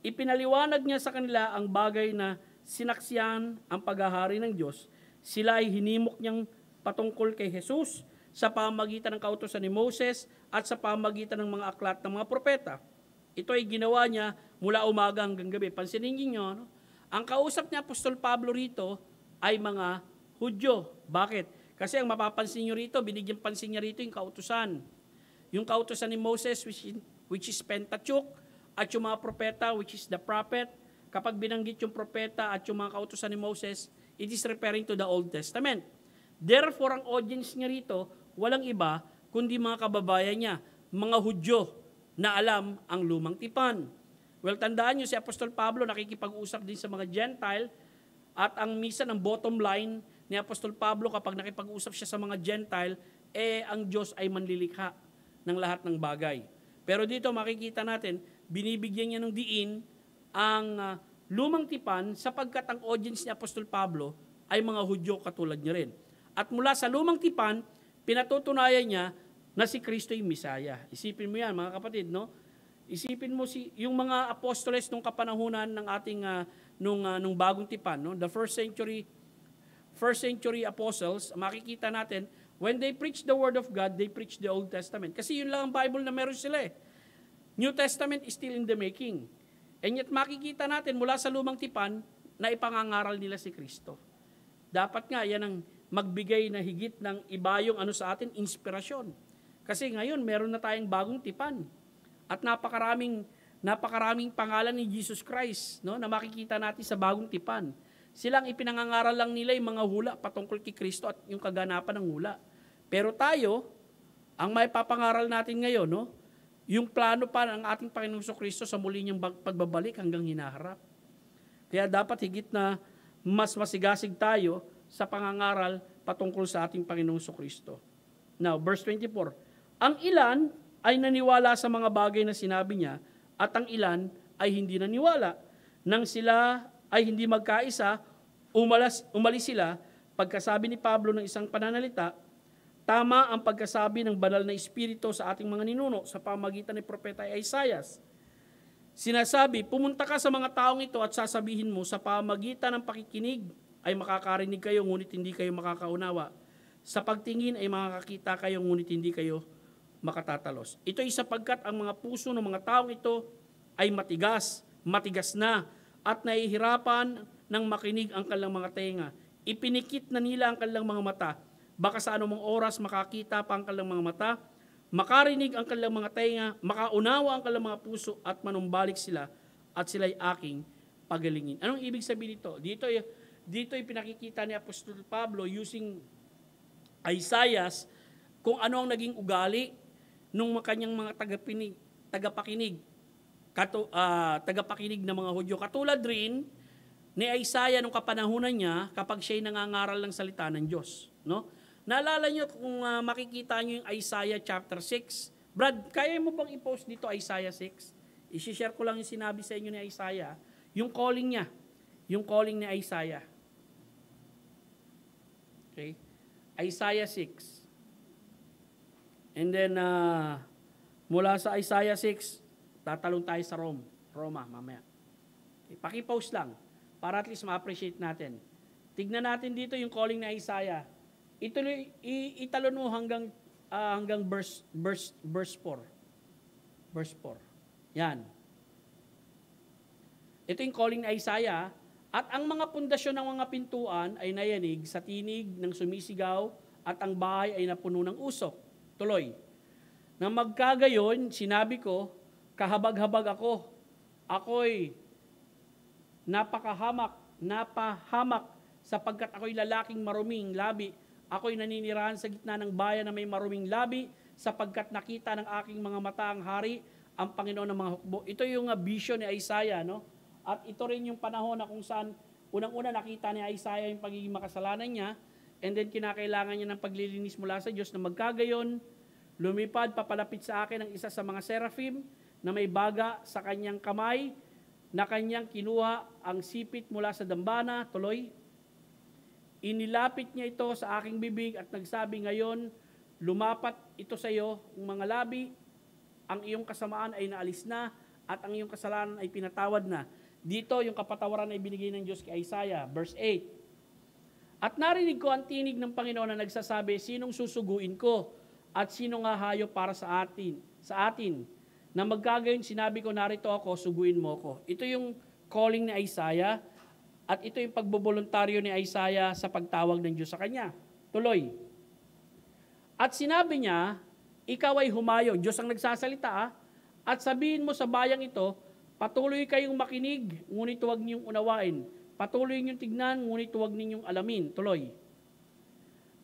Ipinaliwanag niya sa kanila ang bagay na sinaksiyan ang paghahari ng Diyos. Sila ay hinimok niyang patungkol kay Jesus sa pamagitan ng kautusan ni Moses at sa pamagitan ng mga aklat ng mga propeta. Ito ay ginawa niya mula umaga hanggang gabi. Pansinin niyo, no? Ang kausap niya, Apostol Pablo rito, ay mga Hudyo. Bakit? Kasi ang mapapansin niyo rito, binigyan pansin niya rito yung kautusan. Yung kautusan ni Moses, which is Pentateuch, at yung mga propeta, which is the prophet. Kapag binanggit yung propeta at yung mga kautusan ni Moses, it is referring to the Old Testament. Therefore, ang audience niya rito, walang iba, kundi mga kababayan niya, mga Hudyo na alam ang lumang tipan. Well, tandaan nyo, si Apostol Pablo nakikipag-usap din sa mga Gentile at ang minsan, ang bottom line ni Apostol Pablo kapag nakipag-usap siya sa mga Gentile, ang Diyos ay manlilikha ng lahat ng bagay. Pero dito makikita natin, binibigyan niya ng diin ang lumang tipan sapagkat ang audience ni Apostol Pablo ay mga Hudyo katulad niya rin. At mula sa lumang tipan, pinatutunayan niya na si Kristo yung Misaya. Isipin mo yan, mga kapatid, no? Isipin mo yung mga apostoles nung kapanahunan ng ating nung bagong tipan, no? The first century apostles, makikita natin when they preach the word of God, they preach the Old Testament. Kasi yun lang ang Bible na meron sila eh. New Testament is still in the making. And yet makikita natin mula sa lumang tipan na ipangangaral nila si Kristo. Dapat nga yan ang magbigay na higit ng iba yung sa atin, inspirasyon. Kasi ngayon meron na tayong bagong tipan. At napakaraming pangalan ni Jesus Christ, no, na makikita natin sa bagong tipan. Silang ipinangangaral lang nila yung mga hula patungkol kay Kristo at yung kaganapan ng hula. Pero tayo, ang may papangaral natin ngayon, no, yung plano pa ng ating Panginoong Kristo sa muli niyang pagbabalik hanggang hinaharap. Kaya dapat higit na mas masigasig tayo sa pangangaral patungkol sa ating Panginoong Kristo. Now, verse 24. Ang ilan ay naniwala sa mga bagay na sinabi niya at ang ilan ay hindi naniwala. Nang sila ay hindi magkaisa, umalis sila. Pagkasabi ni Pablo ng isang pananalita, tama ang pagkasabi ng banal na espiritu sa ating mga ninuno sa pamagitan ni Propeta Isaias. Sinasabi, pumunta ka sa mga taong ito at sasabihin mo sa pamagitan ng pakikinig ay makakarinig kayo ngunit hindi kayo makakaunawa. Sa pagtingin ay makakakita kayo, ngunit hindi kayo makatatalos. Ito ay sapagkat ang mga puso ng mga taong ito ay matigas na, at nahihirapan ng makinig ang kanilang mga tenga. Ipinikit na nila ang kanilang mga mata. Baka sa anumang oras makakita pa ang kanilang mga mata, makarinig ang kanilang mga tenga, makaunawa ang kanilang mga puso, at manumbalik sila, at sila'y aking pagalingin. Anong ibig sabihin nito? Dito ay pinakikita ni Apostol Pablo using Isaiah kung ano ang naging ugali nung kanyang mga tagapakinig ng mga Hudyo. Katulad rin ni Isaiah nung kapanahunan niya kapag siya'y nangangaral ng salita ng Diyos. No? Naalala niyo kung makikita niyo yung Isaiah chapter 6. Brad, kaya mo bang i-post dito Isaiah 6? I-share ko lang yung sinabi sa inyo ni Isaiah. Yung calling niya. Yung calling ni Isaiah. Okay? Isaiah 6. And then, mula sa Isaiah 6, tatalon tayo sa Roma mamaya. Okay, paki-post lang para at least ma-appreciate natin. Tignan natin dito yung calling na Isaiah. Italon mo hanggang verse 4. Verse 4. Yan. Ito yung calling na Isaiah. At ang mga pundasyon ng mga pintuan ay nayanig sa tinig ng sumisigaw, at ang bahay ay napuno ng usok. Tuloy. Nang magkagayon, sinabi ko, kahabag-habag ako. Ako'y napahamak sapagkat ako'y lalaking maruming labi. Ako'y naninirahan sa gitna ng bayan na may maruming labi, sapagkat nakita ng aking mga mata ang hari, ang Panginoon ng mga hukbo. Ito yung vision ni Isaiah, no? At ito rin yung panahon na kung saan unang-una nakita ni Isaiah yung pagiging makasalanan niya, and then kinakailangan niya ng paglilinis mula sa Diyos na magkagayon, lumipad, papalapit sa akin ang isa sa mga seraphim na may baga sa kanyang kamay, na kanyang kinuha ang sipit mula sa dambana. Tuloy. Inilapit niya ito sa aking bibig at nagsabi, ngayon, lumapat ito sa iyo, ang mga labi, ang iyong kasamaan ay naalis na, at ang iyong kasalanan ay pinatawad na. Dito, yung kapatawaran ay binigay ng Diyos kay Isaiah. Verse 8. At narinig ko ang tinig ng Panginoon na nagsasabi, sinong susuguin ko? At sino nga hayop para sa atin? Na magkagayon, sinabi ko, narito ako, suguin mo ko. Ito yung calling ni Isaiah, at ito yung pagboboluntaryo ni Isaiah sa pagtawag ng Diyos sa kanya. Tuloy. At sinabi niya, ikaw ay humayo. Diyos ang nagsasalita, at sabihin mo sa bayang ito, patuloy kayong makinig, ngunit huwag niyong unawain. Patuloy niyong tignan, ngunit huwag ninyong alamin. Tuloy.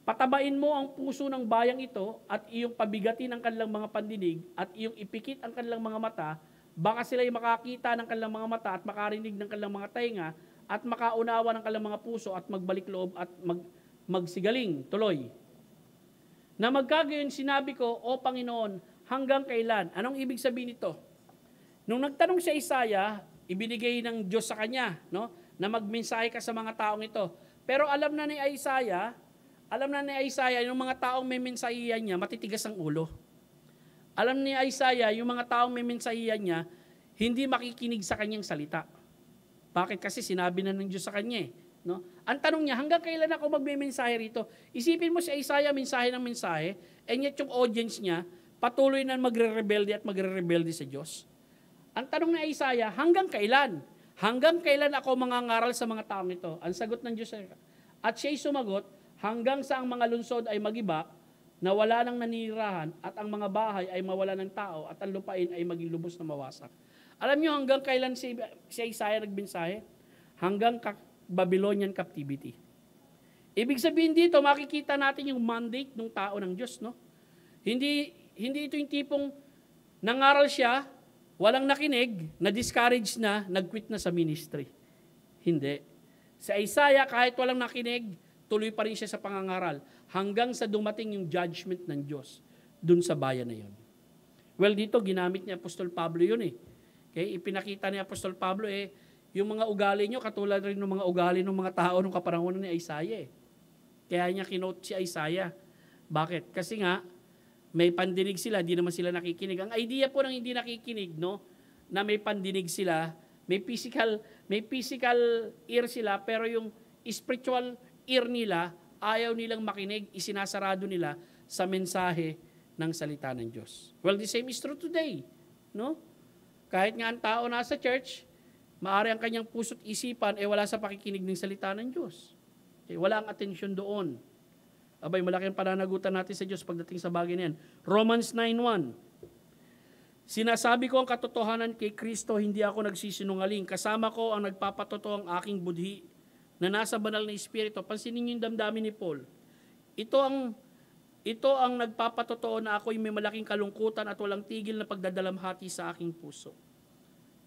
Patabain mo ang puso ng bayang ito at iyong pabigatin ang kanilang mga pandinig at iyong ipikit ang kanilang mga mata, baka sila'y makakita ng kanilang mga mata at makarinig ng kanilang mga tainga at makaunawa ng kanilang mga puso at magbalik loob at magsigaling. Tuloy. Na magkagayon sinabi ko, O Panginoon, hanggang kailan? Anong ibig sabihin nito? Nung nagtanong si Isaiah, ibinigay ng Diyos sa kanya, no? Na magmensahe ka sa mga taong ito. Pero alam na ni Isaiah, yung mga taong may mensahihan niya, matitigas ang ulo. Alam ni Isaiah, yung mga taong may mensahihan niya, hindi makikinig sa kanyang salita. Bakit? Kasi sinabi na ng Diyos sa kanya. No? Ang tanong niya, hanggang kailan ako magme-mensahe rito? Isipin mo si Isaiah, mensahe ng mensahe, and yet yung audience niya, patuloy na magre-rebelde at magre-rebelde sa Diyos. Ang tanong ni Isaiah, hanggang kailan? Hanggang kailan ako mangangaral sa mga taong ito? Ang sagot ng Diyos, at siya'y sumagot, hanggang sa ang mga lunsod ay magiba, na wala nang nanirahan, at ang mga bahay ay mawala ng tao, at ang lupain ay maging lubos na mawasak. Alam niyo hanggang kailan si Isaiah nagmensahe? Hanggang Babylonian captivity. Ibig sabihin dito, makikita natin yung mandate ng tao ng Diyos, no? Hindi ito yung tipong nangaral siya, walang nakinig, na-discourage na, nag-quit na sa ministry. Hindi. Sa Isaiah, kahit walang nakinig, tuloy pa rin siya sa pangangaral hanggang sa dumating yung judgment ng Diyos dun sa bayan na yun. Well, dito ginamit ni Apostol Pablo yun eh. Okay? Ipinakita ni Apostol Pablo yung mga ugali nyo, katulad rin ng mga ugali ng mga tao nung kapanahonan ni Isaiah eh. Kaya niya kinote si Isaiah. Bakit? Kasi nga, may pandinig sila, di naman sila nakikinig. Ang idea po ng hindi nakikinig, no, na may pandinig sila, may physical ear sila, pero yung spiritual ear nila ayaw nilang makinig, isinasarado nila sa mensahe ng salita ng Diyos. Well, the same is true today. No? Kahit nga ang tao nasa church, maaari ang kanyang puso't isipan, wala sa pakikinig ng salita ng Diyos. Wala ang atensyon doon. Abay, malaki ang pananagutan natin sa Diyos pagdating sa bagay na yan. Romans 9:1. Sinasabi ko ang katotohanan kay Kristo, hindi ako nagsisinungaling. Kasama ko ang nagpapatotoo ang aking budhi na nasa banal na Espiritu. Pansinin niyo yung damdamin ni Paul. Ito ang nagpapatotoo na ako'y may malaking kalungkutan at walang tigil na pagdadalamhati sa aking puso.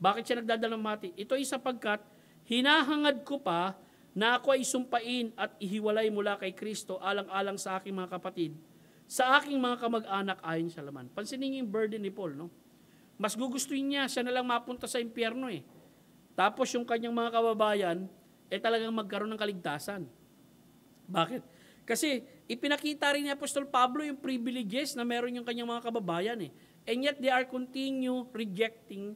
Bakit siya nagdadalamhati? Ito ay sapagkat hinahangad ko pa na ako ay sumpain at ihiwalay mula kay Kristo alang-alang sa aking mga kapatid, sa aking mga kamag-anak ayon sa laman. Pansinin niyo yung burden ni Paul, no? Mas gugustuhin niya, siya na lang mapunta sa impyerno eh. Tapos yung kanyang mga kababayan, talagang magkaroon ng kaligtasan. Bakit? Kasi ipinakita rin ni Apostol Pablo yung privileges na meron yung kanyang mga kababayan eh. And yet they are continue rejecting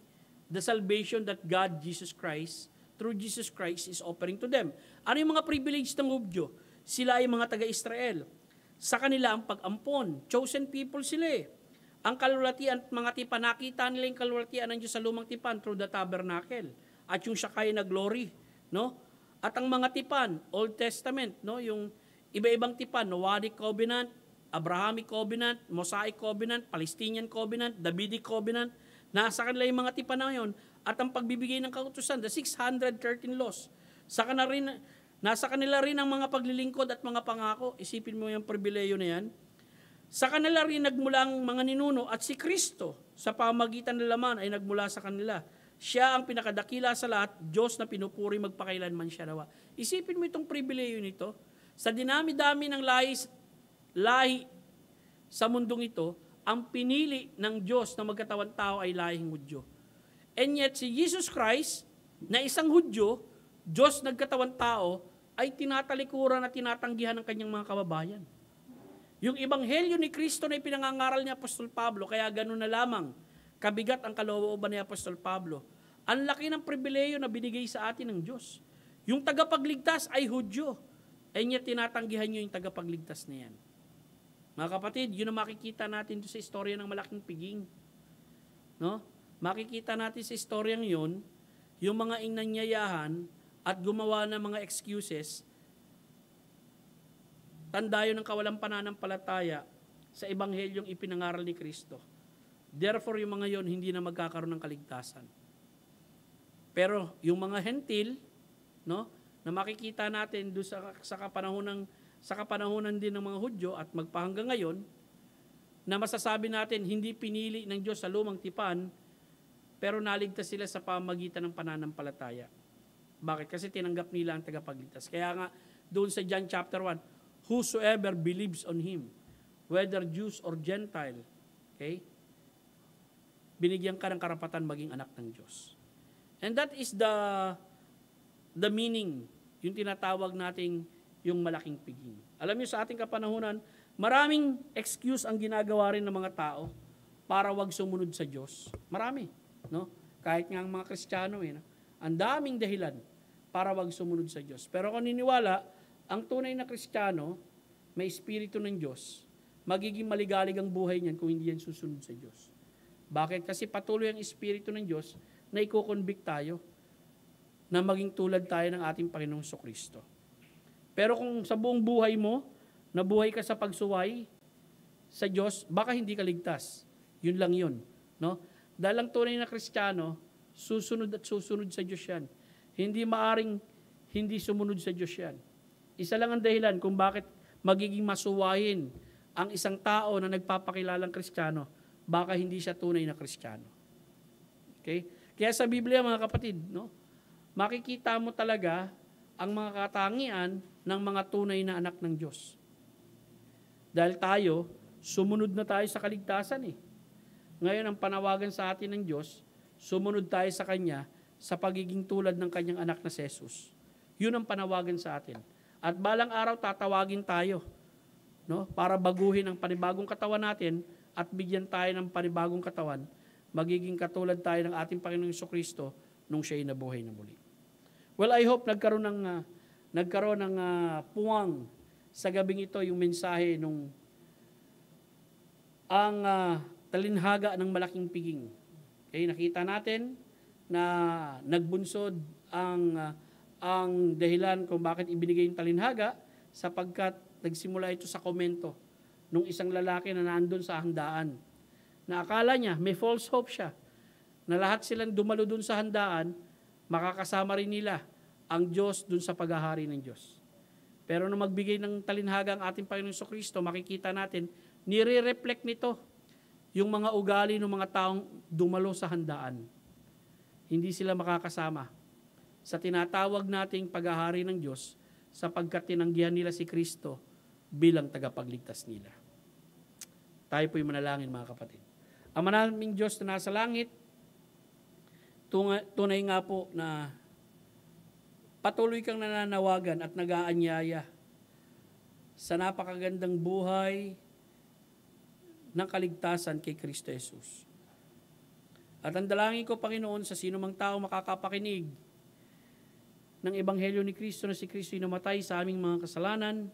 the salvation that God, Jesus Christ, through Jesus Christ is offering to them. Ano yung mga privilege ng Hudyo? Sila ay mga taga-Israel. Sa kanila ang pag-ampon. Chosen people sila eh. Ang kalulatian at mga tipan, nakita nila yung kalulatian ng Diyos sa lumang tipan through the tabernacle. At yung Shekinah na glory. No? At ang mga tipan, Old Testament, no? Yung iba-ibang tipan, Noahic Covenant, Abrahamic Covenant, Mosaic Covenant, Palestinian Covenant, Davidic Covenant, nasa kanila yung mga tipan na yun. At ang pagbibigay ng kautusan, the 613 laws. Nasa kanila rin ang mga paglilingkod at mga pangako. Isipin mo yung pribileyo na yan. Sa kanila rin nagmulang mga ninuno at si Kristo sa pamagitan ng laman ay nagmula sa kanila. Siya ang pinakadakila sa lahat, Diyos na pinupuri magpakailanman siya nawa. Isipin mo itong pribileyo nito. Sa dinami-dami ng lahi sa mundong ito, ang pinili ng Diyos na magkatawan tao ay lahing Hudyo. And yet si Jesus Christ, na isang Hudyo, Diyos nagkatawan tao, ay tinatalikuran at tinatanggihan ng kanyang mga kababayan. Yung ebanghelyo ni Kristo na ipinangangaral ni Apostol Pablo, kaya ganun na lamang, kabigat ang kalooban ni Apostol Pablo. Ang laki ng pribileyo na binigay sa atin ng Diyos. Yung tagapagligtas ay Hudyo, ay niya tinatanggihan nyo yung tagapagligtas na yan. Mga kapatid, yun ang makikita natin sa istorya ng malaking piging. No? Makikita natin sa istoryang yun, yung mga inanyayahan at gumawa ng mga excuses, tanda yun ng kawalang pananampalataya sa ebanghelyong ipinangaral ni Kristo. Therefore, yung mga yon hindi na magkakaroon ng kaligtasan. Pero yung mga hentil, no, na makikita natin doon sa kapanahunan din ng mga Hudyo at magpahanggang ngayon, na masasabi natin hindi pinili ng Diyos sa lumang tipan, pero naligtas sila sa pamagitan ng pananampalataya. Bakit? Kasi tinanggap nila ang tagapagligtas. Kaya nga, doon sa John chapter 1, whosoever believes on Him, whether Jews or Gentile, okay, binigyan ka ng karapatan maging anak ng Diyos. And that is the meaning, yung tinatawag nating yung malaking piging. Alam niyo sa ating kapanahunan, maraming excuse ang ginagawa rin ng mga tao para wag sumunod sa Diyos. Marami, no? Kahit nga ang mga Kristiyano, no? Ang daming dahilan para wag sumunod sa Diyos. Pero kung niniwala, ang tunay na Kristiyano, may espiritu ng Diyos, magiging maligalig ang buhay niyan kung hindi yan susunod sa Diyos. Bakit? Kasi patuloy ang espiritu ng Diyos na iko-convict tayo na maging tulad tayo ng ating Panginoong Kristo. Pero kung sa buong buhay mo, nabuhay ka sa pagsuway sa Diyos, baka hindi ka ligtas. Yun lang yun. No? Dahil ang tunay na Kristiyano, susunod at susunod sa Diyos yan. Hindi maaring hindi sumunod sa Diyos yan. Isa lang ang dahilan kung bakit magiging masuwayin ang isang tao na nagpapakilalang Kristiyano, baka hindi siya tunay na Kristiyano. Okay? Kaya sa Biblia, mga kapatid, no, makikita mo talaga ang mga katangian ng mga tunay na anak ng Diyos. Dahil tayo, sumunod na tayo sa kaligtasan eh. Ngayon, ang panawagan sa atin ng Diyos, sumunod tayo sa Kanya sa pagiging tulad ng Kanyang anak na si Jesus. Yun ang panawagan sa atin. At balang araw tatawagin tayo, no, para baguhin ang panibagong katawan natin at bigyan tayo ng panibagong katawan, magiging katulad tayo ng ating Panginoong Jesucristo nung siya'y nabuhay na muli. Well, I hope nagkaroon ng puwang sa gabing ito yung mensahe nung ang talinhaga ng malaking piging. Okay, nakita natin na nagbunsod ang dahilan kung bakit ibinigay yung talinhaga sapagkat nagsimula ito sa komento nung isang lalaki na nandun sa handaan. Na akala niya, may false hope siya, na lahat silang dumalo dun sa handaan, makakasama rin nila ang Diyos dun sa paghahari ng Diyos. Pero nung magbigay ng talinhaga ang ating Panginoong Jesucristo, makikita natin, nire-reflect nito yung mga ugali ng mga taong dumalo sa handaan. Hindi sila makakasama sa tinatawag nating paghahari ng Diyos sapagkat tinanggihan nila si Kristo bilang tagapagligtas nila. Tayo po'y manalangin, mga kapatid. Ang manaming Diyos na nasa langit, tunay nga po na patuloy kang nananawagan at nag-aanyaya sa napakagandang buhay ng kaligtasan kay Kristo Jesus. At ang dalangin ko, Panginoon, sa sino mang tao makakapakinig ng Ebanghelyo ni Kristo na si Kristo ay namatay sa aming mga kasalanan,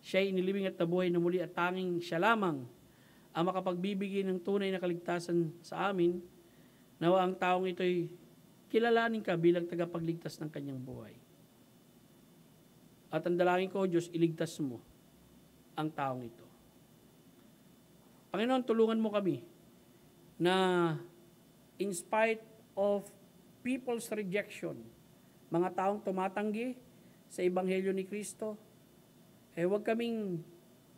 siya ay inilibing at nabuhay na muli at tanging siya lamang ang makapagbibigay ng tunay na kaligtasan sa amin, nawa ang taong ito'y kilalanin ka bilang tagapagligtas ng kanyang buhay. At ang dalangin ko, Diyos, iligtas mo ang taong ito. Panginoon, tulungan mo kami na in spite of people's rejection, mga taong tumatanggi sa Ebanghelyo ni Kristo, huwag kaming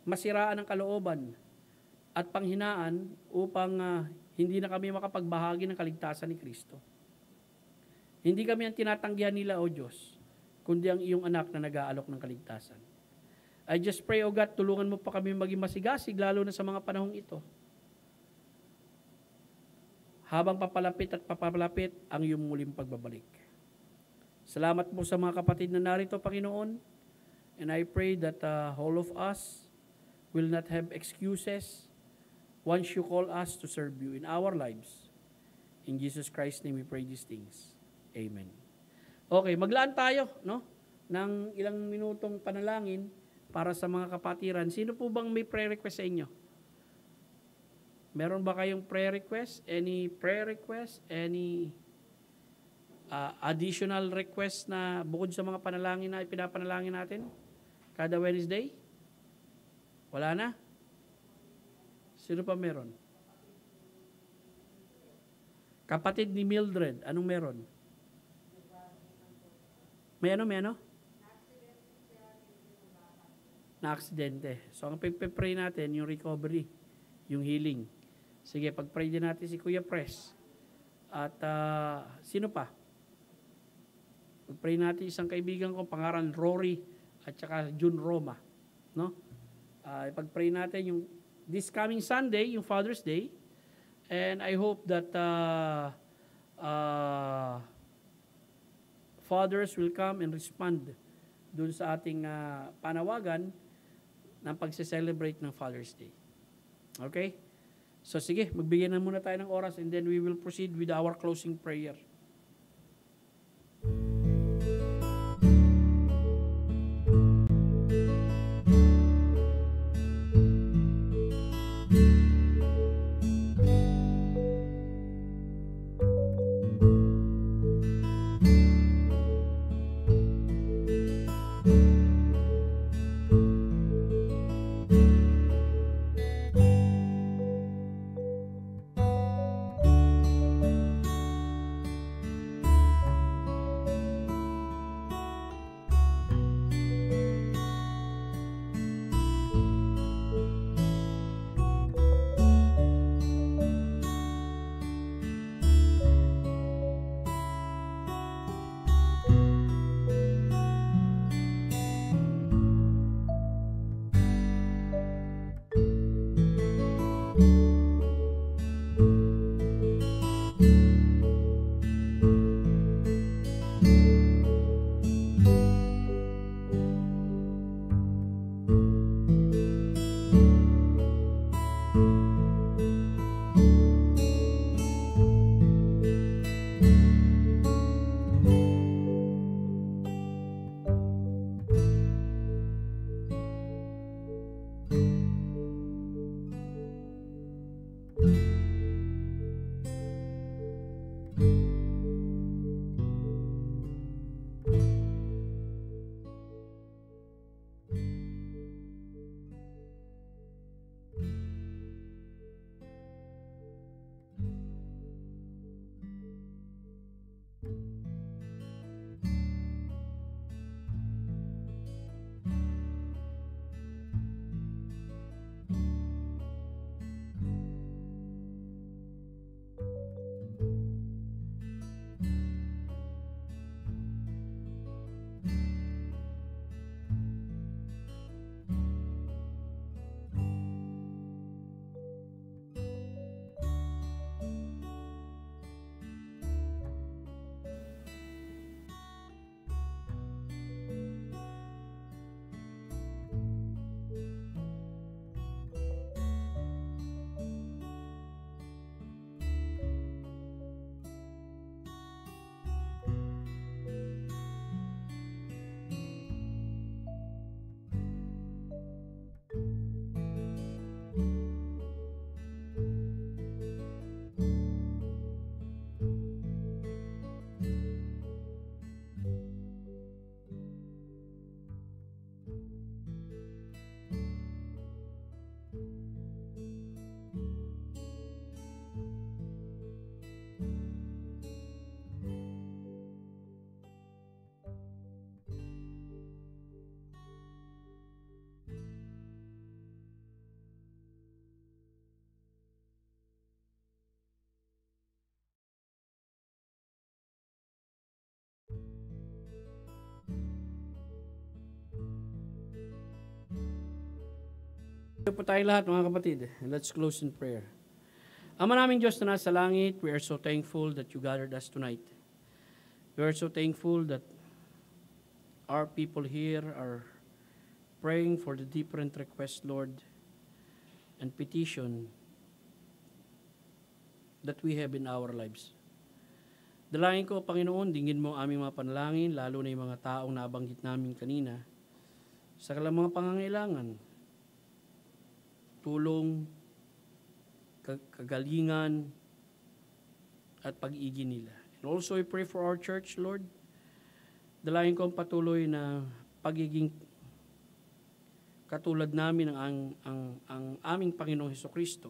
masiraan ng kalooban at panghinaan upang hindi na kami makapagbahagi ng kaligtasan ni Kristo. Hindi kami ang tinatanggihan nila, O Diyos, kundi ang iyong anak na nag-aalok ng kaligtasan. I just pray, O God, tulungan mo pa kami maging masigasig, lalo na sa mga panahong ito. Habang papalapit at papalapit ang iyong muling pagbabalik. Salamat po sa mga kapatid na narito, Panginoon. And I pray that all of us will not have excuses once you call us to serve you in our lives. In Jesus Christ's name we pray these things. Amen. Okay, maglaan tayo, no? Ng ilang minutong panalangin para sa mga kapatiran. Sino po bang may prayer request sa inyo? Meron ba kayong prayer request? Any prayer request? Any additional request na bukod sa mga panalangin na ipinapanalangin natin kada Wednesday? Wala na? Sino pa meron? Kapatid ni Mildred, anong meron? May ano? Na-aksidente. So, ang pipipray natin, yung recovery, yung healing. Sige, pag-pray din natin si Kuya Pres. At sino pa? Pag-pray natin isang kaibigan ko, pangaran Rory, at saka June Roma. No? Pag-pray natin yung this coming Sunday, yung Father's Day. And I hope that fathers will come and respond dun sa ating panawagan ng pagse-celebrate ng Father's Day. Okay? So sige, magbigay na muna tayo ng oras and then we will proceed with our closing prayer. Po tayong lahat mga kapatid. Let's close in prayer. Ama naming Diyos na nasa langit, we are so thankful that you gathered us tonight. We are so thankful that our people here are praying for the different requests, Lord, and petition that we have in our lives. Dalangin ko, Panginoon, dinggin mo aming mga panalangin, lalo na yung mga taong nabanggit namin kanina, sa kanilang mga pangangailangan, tulong, kagalingan, at pag-ibig nila. And also, I pray for our church, Lord. Dalangin ko ang patuloy na pagiging katulad namin ang aming Panginoong Hesukristo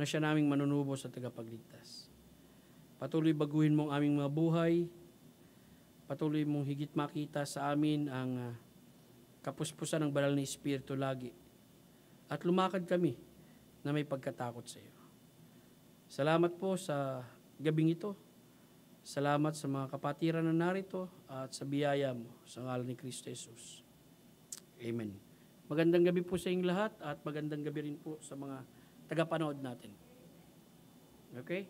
na siya naming manunubos at tagapagligtas. Patuloy baguhin mo ang aming mga buhay. Patuloy mong higit makita sa amin ang kapuspusan ng banal na Espiritu lagi. At lumakad kami na may pagkatakot sa iyo. Salamat po sa gabing ito. Salamat sa mga kapatiran na narito at sa biyaya mo sa ngalan ni Kristo Jesus. Amen. Magandang gabi po sa inyong lahat at magandang gabi rin po sa mga tagapanood natin. Okay?